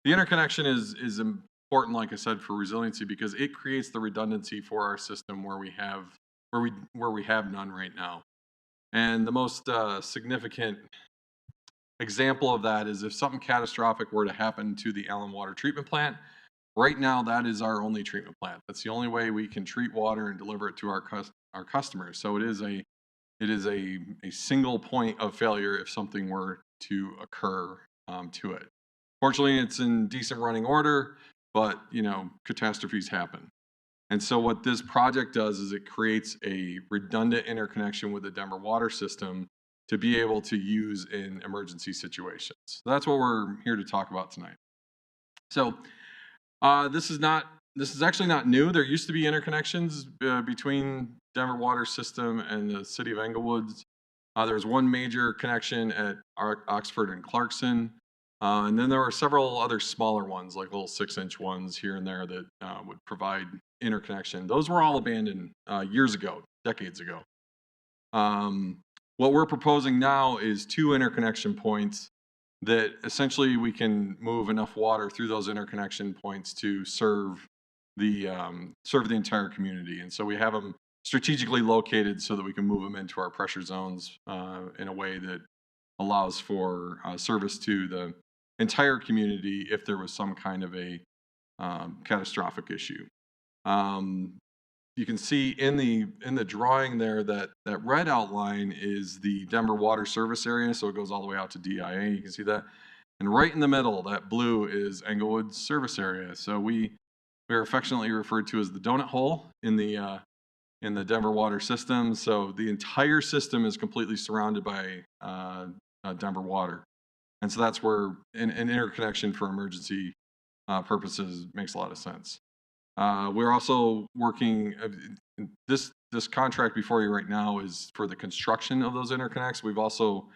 the interconnection is important, like I said, for resiliency because it creates the redundancy for our system where we have none right now. And the most significant example of that is if something catastrophic were to happen to the Allen Water Treatment Plant. Right now, that is our only treatment plant. That's the only way we can treat water and deliver it to our customers. So it is a single point of failure if something were to occur to it. Fortunately, it's in decent running order, but catastrophes happen. And so what this project does is it creates a redundant interconnection with the Denver water system to be able to use in emergency situations. So that's what we're here to talk about tonight. So this is actually not new. There used to be interconnections between Denver water system and the city of Englewood. There's one major connection at Oxford and Clarkson. And then there were several other smaller ones, like little 6-inch ones here and there that would provide interconnection. Those were all abandoned years ago, decades ago. What we're proposing now is 2 interconnection points that essentially we can move enough water through those interconnection points to serve the entire community. And so we have them strategically located so that we can move them into our pressure zones in a way that allows for service to the entire community if there was some kind of a catastrophic issue. You can see in the drawing there that red outline is the Denver water service area, so it goes all the way out to DIA. You can see that, and right in the middle, that blue is Englewood service area. So we are affectionately referred to as the donut hole in the Denver water system. So the entire system is completely surrounded by Denver water, and so that's where an interconnection for emergency purposes makes a lot of sense. We're also working, this contract before you right now is for the construction of those interconnects. We've also,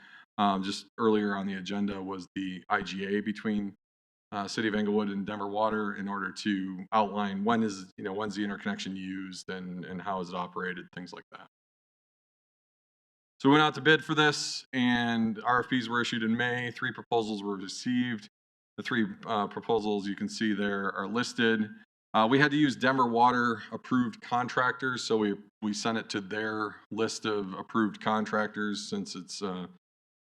just earlier on the agenda was the IGA between City of Englewood and Denver Water in order to outline when's the interconnection used and how is it operated, things like that. So we went out to bid for this and RFPs were issued in May. 3 proposals were received. The 3 proposals you can see there are listed. We had to use Denver Water approved contractors, so we sent it to their list of approved contractors since it's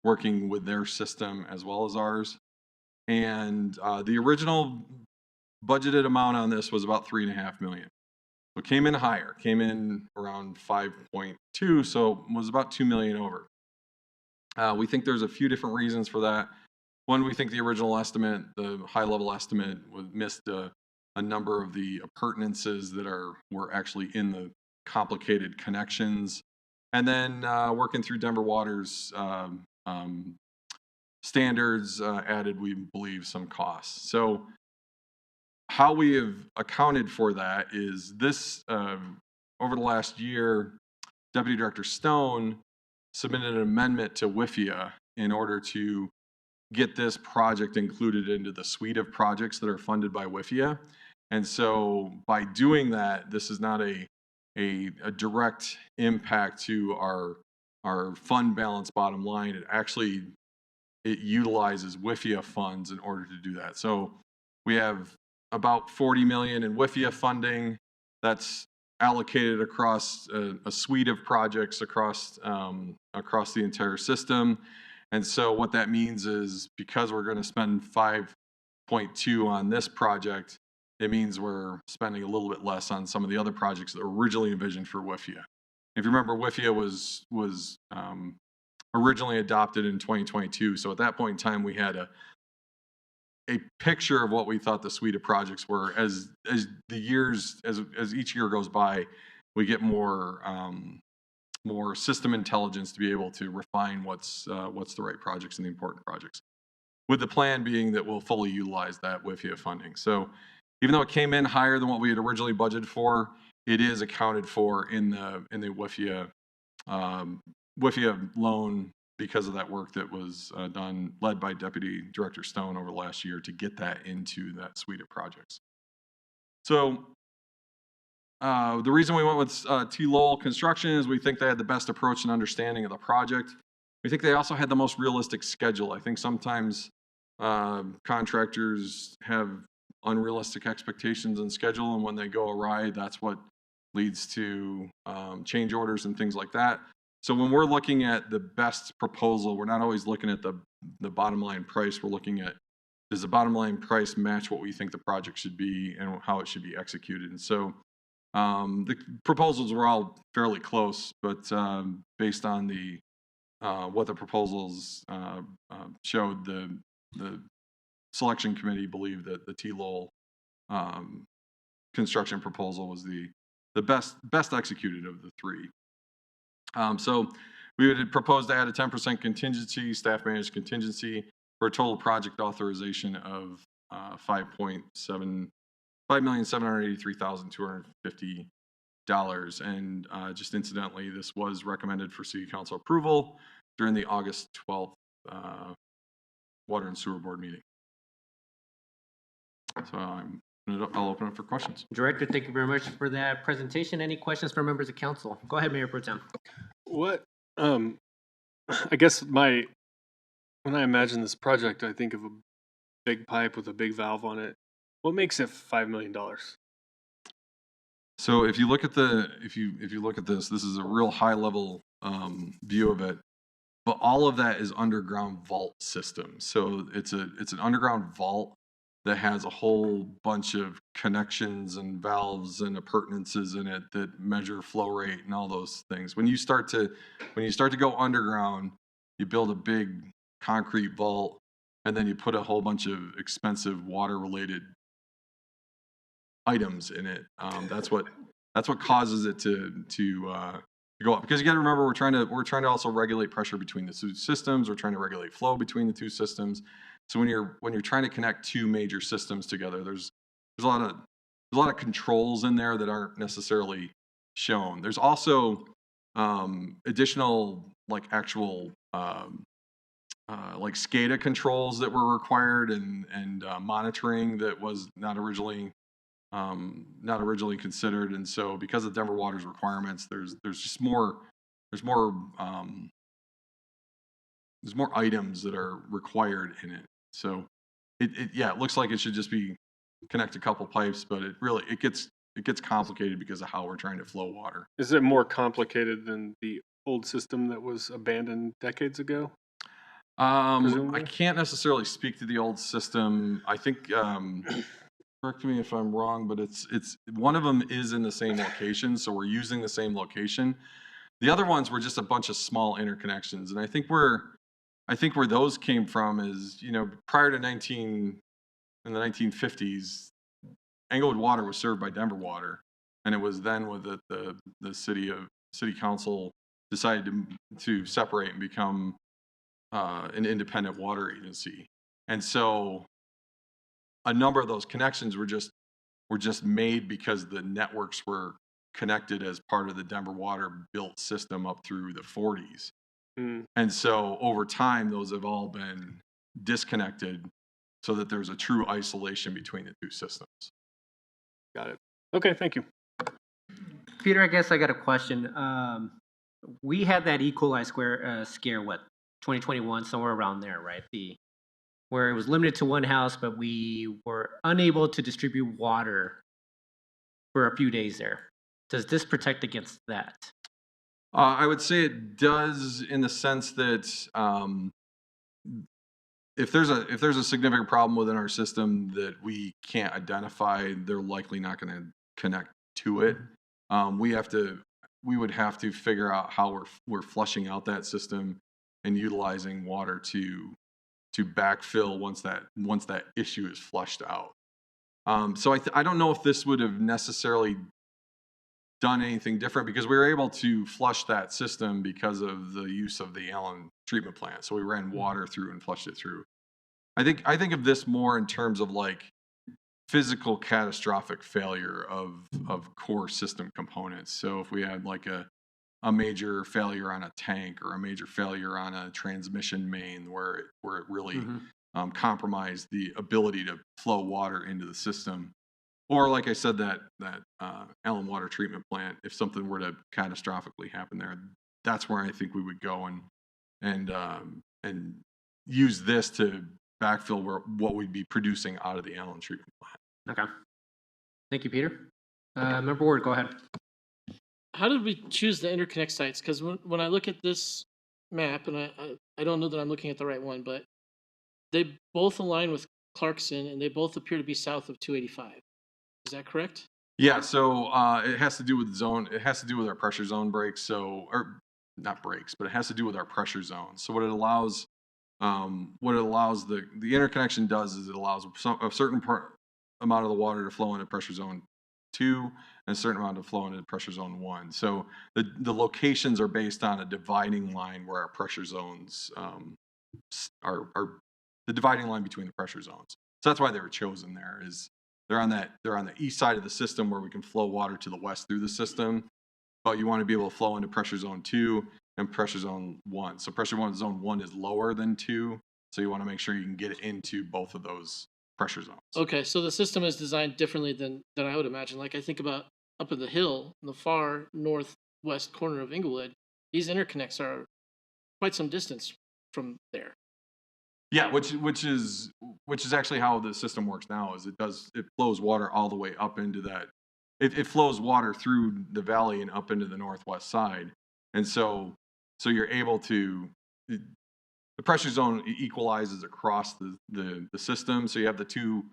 working with their system as well as ours. And the original budgeted amount on this was about $3.5 million. So it came in higher, came in around 5.2, so was about 2 million over. We think there's a few different reasons for that. One, we think the original estimate, the high-level estimate, missed a number of the appurtenances that were actually in the complicated connections. And then working through Denver Water's standards added, we believe, some costs. So how we have accounted for that is this, over the last year, Deputy Director Stone submitted an amendment to WIFIA in order to get this project included into the suite of projects that are funded by WIFIA. And so by doing that, this is not a direct impact to our fund balance bottom line. It utilizes WIFIA funds in order to do that. So we have about 40 million in WIFIA funding that's allocated across a suite of projects across the entire system. And so what that means is, because we're going to spend 5.2 on this project, it means we're spending a little bit less on some of the other projects that were originally envisioned for WIFIA. If you remember, WIFIA was originally adopted in 2022. So at that point in time, we had a picture of what we thought the suite of projects were. As each year goes by, we get more system intelligence to be able to refine what's the right projects and the important projects, with the plan being that we'll fully utilize that WIFIA funding. So even though it came in higher than what we had originally budgeted for, it is accounted for in the WIFIA loan, because of that work that was done, led by Deputy Director Stone over the last year, to get that into that suite of projects. So the reason we went with T. Lowell Construction is we think they had the best approach and understanding of the project. We think they also had the most realistic schedule. I think sometimes contractors have unrealistic expectations in schedule, and when they go awry, that's what leads to change orders and things like that. So when we're looking at the best proposal, we're not always looking at the bottom line price. We're looking at, does the bottom line price match what we think the project should be and how it should be executed? And so the proposals were all fairly close, but based on what the proposals showed, the selection committee believed that the T. Lowell construction proposal was the best executed of the three. So we would propose to add a 10% contingency, staff managed contingency, for a total project authorization of $5,783,250. And just incidentally, this was recommended for City Council approval during the August 12th Water and Sewer Board meeting. So I'll open up for questions. Director, thank you very much for that presentation. Any questions from members of council? Go ahead, Mayor Pro Tem. What, I guess when I imagine this project, I think of a big pipe with a big valve on it. What makes it $5 million? So if you look at if you look at this is a real high level view of it, but all of that is underground vault system. So it's an underground vault that has a whole bunch of connections and valves and appurtenances in it that measure flow rate and all those things. When you start to go underground, you build a big concrete vault, and then you put a whole bunch of expensive water related items in it. That's what causes it to go up. Because you got to remember, we're trying to also regulate pressure between the two systems. We're trying to regulate flow between the two systems. So when you're trying to connect two major systems together, there's a lot of controls in there that aren't necessarily shown. There's also additional actual SCADA controls that were required and monitoring that was not originally considered. And so because of Denver Water's requirements, there's more items that are required in it. So it looks like it should just be connect a couple pipes, but it gets complicated because of how we're trying to flow water. Is it more complicated than the old system that was abandoned decades ago? I can't necessarily speak to the old system. I think correct me if I'm wrong, but it's one of them is in the same location, so we're using the same location. The other ones were just a bunch of small interconnections, and I think where those came from is, prior to in the 1950s, Englewood Water was served by Denver Water, and it was then with the city council decided to separate and become an independent water agency, and so a number of those connections were just made because the networks were connected as part of the Denver Water built system up through the 40s. And so over time, those have all been disconnected so that there's a true isolation between the two systems. Got it. Okay, thank you. Peter, I guess I got a question. We had that E. coli scare, what, 2021, somewhere around there, right? Where it was limited to one house, but we were unable to distribute water for a few days there. Does this protect against that? I would say it does, in the sense that if there's a significant problem within our system that we can't identify, they're likely not going to connect to it. We would have to figure out how we're flushing out that system and utilizing water to backfill once that issue is flushed out. So I don't know if this would have necessarily done anything different, because we were able to flush that system because of the use of the Allen treatment plant. So we ran water through and flushed it through. I think of this more in terms of like physical catastrophic failure of core system components. So if we had like a major failure on a tank or a major failure on a transmission main where it really compromised the ability to flow water into the system, or like I said, that Allen water treatment plant, if something were to catastrophically happen there, that's where I think we would go and use this to backfill what we'd be producing out of the Allen treatment plant. Okay. Thank you, Peter. Member Ward, go ahead. How did we choose the interconnect sites? Because when I look at this map, and I don't know that I'm looking at the right one, but they both align with Clarkson, and they both appear to be south of 285. Is that correct? Yeah, so it has to do with zone. It has to do with our pressure zone breaks. Or not breaks, but it has to do with our pressure zone. So what it allows the interconnection does is it allows a certain amount of the water to flow into pressure zone 2 and a certain amount to flow into pressure zone 1. So the locations are based on a dividing line where our pressure zones are the dividing line between the pressure zones. So that's why they were chosen there. Is they're on the east side of the system where we can flow water to the west through the system, but you want to be able to flow into pressure zone 2 and pressure zone 1. So pressure zone 1 is lower than 2, so you want to make sure you can get into both of those pressure zones. Okay, so the system is designed differently than I would imagine. Like I think about up at the hill, in the far northwest corner of Inglewood, these interconnects are quite some distance from there. Yeah, which is actually how the system works now. Is it flows water all the way up into that. It flows water through the valley and up into the northwest side, and so you're able to. The pressure zone equalizes across the system, so you have the two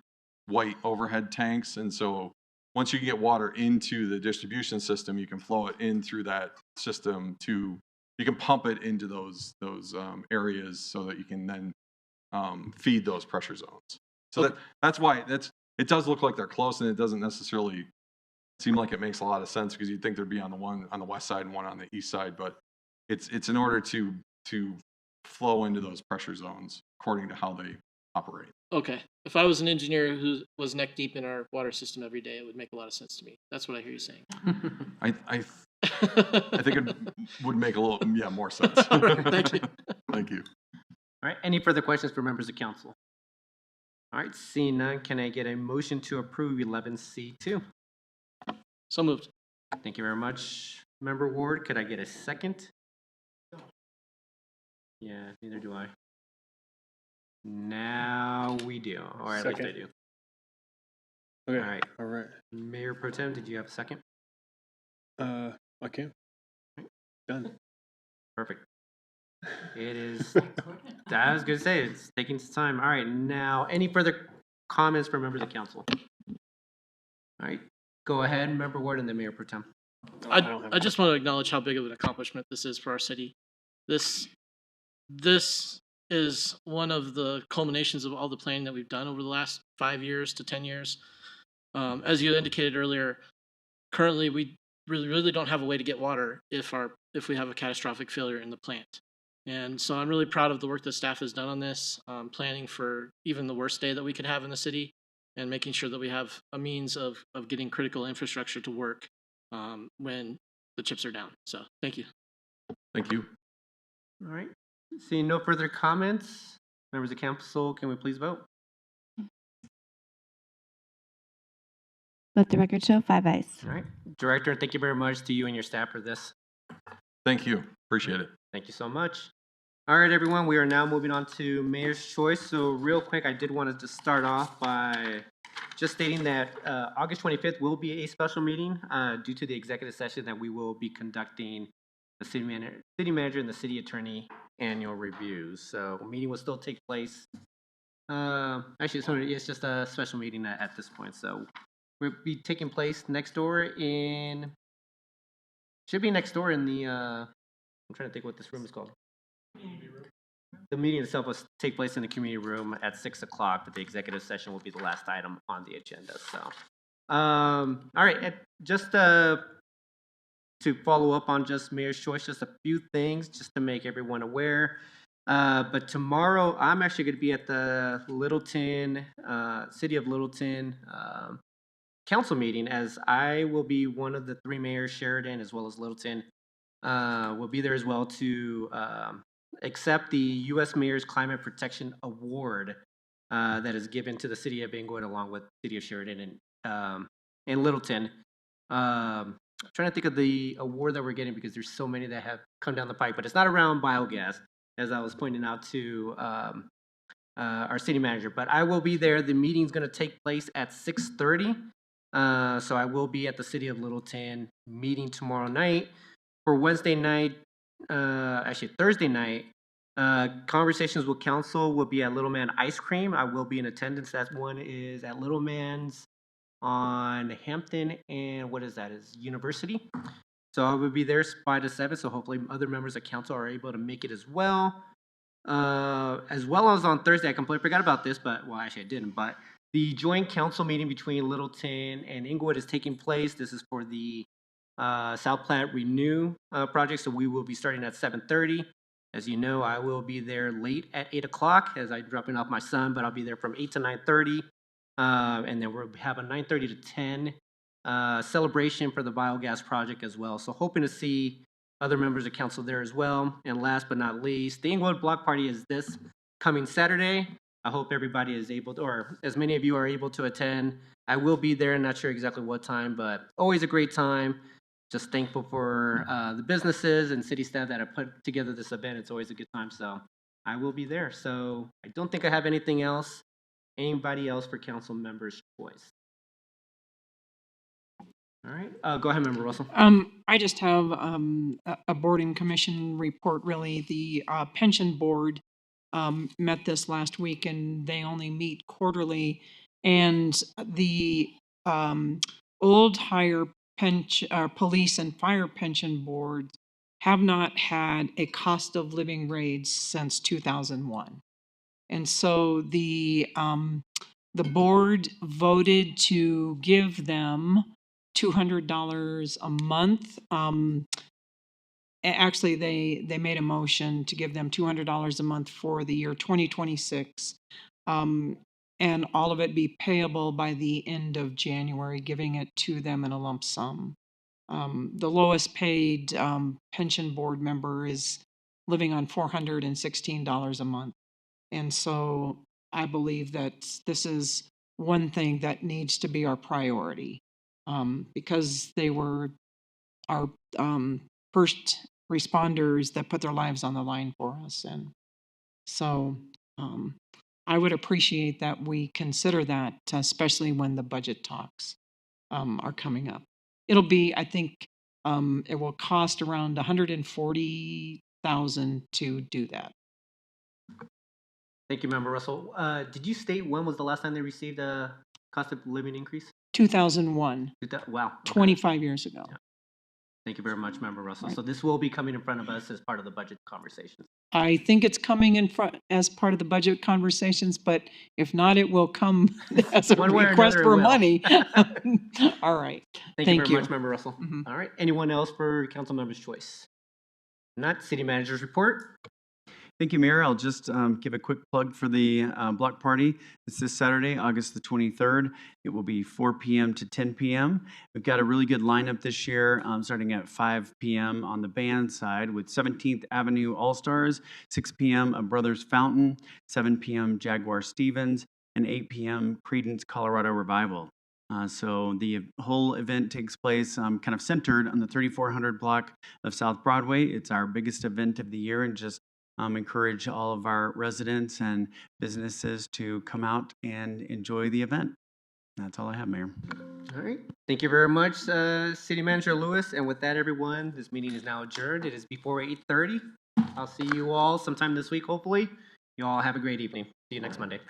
white overhead tanks, and so once you get water into the distribution system, you can flow it in through that system you can pump it into those areas so that you can then feed those pressure zones. So that's why it does look like they're close, and it doesn't necessarily seem like it makes a lot of sense, because you'd think there'd be on the west side and one on the east side, but it's in order to flow into those pressure zones according to how they operate. Okay. If I was an engineer who was neck deep in our water system every day, it would make a lot of sense to me. That's what I hear you saying. I think it would make a little more sense. All right, thank you. Thank you. All right, any further questions for members of council? All right, seeing none, can I get a motion to approve 11C2? So moved. Thank you very much, Member Ward. Could I get a second? Yeah, neither do I. Now we do. All right, at least I do. Okay. All right. Mayor Pro Tem, did you have a second? I can. Done. Perfect. It is. I was going to say it's taking some time. All right, now any further comments from members of council? All right, go ahead, Member Ward, and then Mayor Pro Tem. I just want to acknowledge how big of an accomplishment this is for our city. This is one of the culminations of all the planning that we've done over the last 5 years to 10 years. As you indicated earlier, currently we really don't have a way to get water if we have a catastrophic failure in the plant. And so I'm really proud of the work that staff has done on this, planning for even the worst day that we could have in the city, and making sure that we have a means of getting critical infrastructure to work when the chips are down. So thank you. Thank you. All right, seeing no further comments, members of council, can we please vote? Let the record show 5 ayes. All right, Director, thank you very much to you and your staff for this. Thank you. Appreciate it. Thank you so much. All right, everyone, we are now moving on to Mayor's Choice. So real quick, I did want to just start off by just stating that August 25th will be a special meeting due to the executive session that we will be conducting the city manager and the city attorney annual reviews. So meeting will still take place. Actually, sorry, it's just a special meeting at this point. So we'll be taking place next door in, should be next door in the, I'm trying to think what this room is called. The meeting itself will take place in the community room at 6 o'clock, but the executive session will be the last item on the agenda. So, all right, and just to follow up on just Mayor's Choice, just a few things just to make everyone aware. But tomorrow, I'm actually going to be at the Littleton, City of Littleton council meeting, as I will be one of the 3 mayors, Sheridan as well as Littleton, will be there as well to accept the U.S. Mayor's Climate Protection Award that is given to the City of Inglewood along with City of Sheridan and Littleton. I'm trying to think of the award that we're getting because there's so many that have come down the pipe, but it's not around biogas, as I was pointing out to our city manager. But I will be there. The meeting's going to take place at 6:30. So I will be at the City of Littleton meeting tomorrow night. For Wednesday night, actually Thursday night, conversations with council will be at Little Man Ice Cream. I will be in attendance. That one is at Little Man's on Hampton and what is that? Is University. So I will be there 5 to 7. So hopefully other members of council are able to make it as well. As well as on Thursday, I completely forgot about this, but well, actually I didn't. But the joint council meeting between Littleton and Inglewood is taking place. This is for the South Platte Renew project. So we will be starting at 7:30. As you know, I will be there late at 8 o'clock as I'm dropping off my son, but I'll be there from 8 to 9:30. And then we'll have a 9:30 to 10 celebration for the biogas project as well. So hoping to see other members of council there as well. And last but not least, the Inglewood Block Party is this coming Saturday. I hope everybody is able to, or as many of you are able to attend. I will be there, not sure exactly what time, but always a great time. Just thankful for the businesses and city staff that have put together this event. It's always a good time. So I will be there. So I don't think I have anything else. Anybody else for council members' choice? All right, go ahead, Member Russell. I just have a board and commission report, really. The pension board met this last week, and they only meet quarterly. And the old hire police and fire pension boards have not had a cost of living raise since 2001. And so the board voted to give them $200 a month. Actually, they made a motion to give them $200 a month for the year 2026, and all of it be payable by the end of January, giving it to them in a lump sum. The lowest paid pension board member is living on $416 a month. And so I believe that this is one thing that needs to be our priority, because they were our first responders that put their lives on the line for us. And so I would appreciate that we consider that, especially when the budget talks are coming up. It'll be, I think, it will cost around $140,000 to do that. Thank you, Member Russell. Did you state when was the last time they received a cost of living increase? 2001, Wow. Okay. 25 years ago. Thank you very much, Member Russell. Right. So this will be coming in front of us as part of the budget conversations. I think it's coming in front as part of the budget conversations, but if not, it will come as a One way or request another, it for will. money. All right. Thank you very much, Member Russell. Mhm. All right. Anyone else for council member's choice? Not city manager's report. Thank you, Mayor. I'll just give a quick plug for the block party. It's this Saturday, August the 23rd. It will be 4 p.m. to 10 p.m. We've got a really good lineup this year, starting at 5 p.m. on the band side with 17th Avenue All-Stars, 6 p.m. A Brothers Fountain, 7 p.m. Jaguar Stevens, and 8 p.m. Creedence Colorado Revival. So the whole event takes place kind of centered on the 3400 block of South Broadway. It's our biggest event of the year, and just encourage all of our residents and businesses to come out and enjoy the event. That's all I have, Mayor. All right. Thank you very much, City Manager Lewis. And with that, everyone, this meeting is now adjourned. It is before 8:30. I'll see you all sometime this week, hopefully. You all have a great evening. See you next Monday.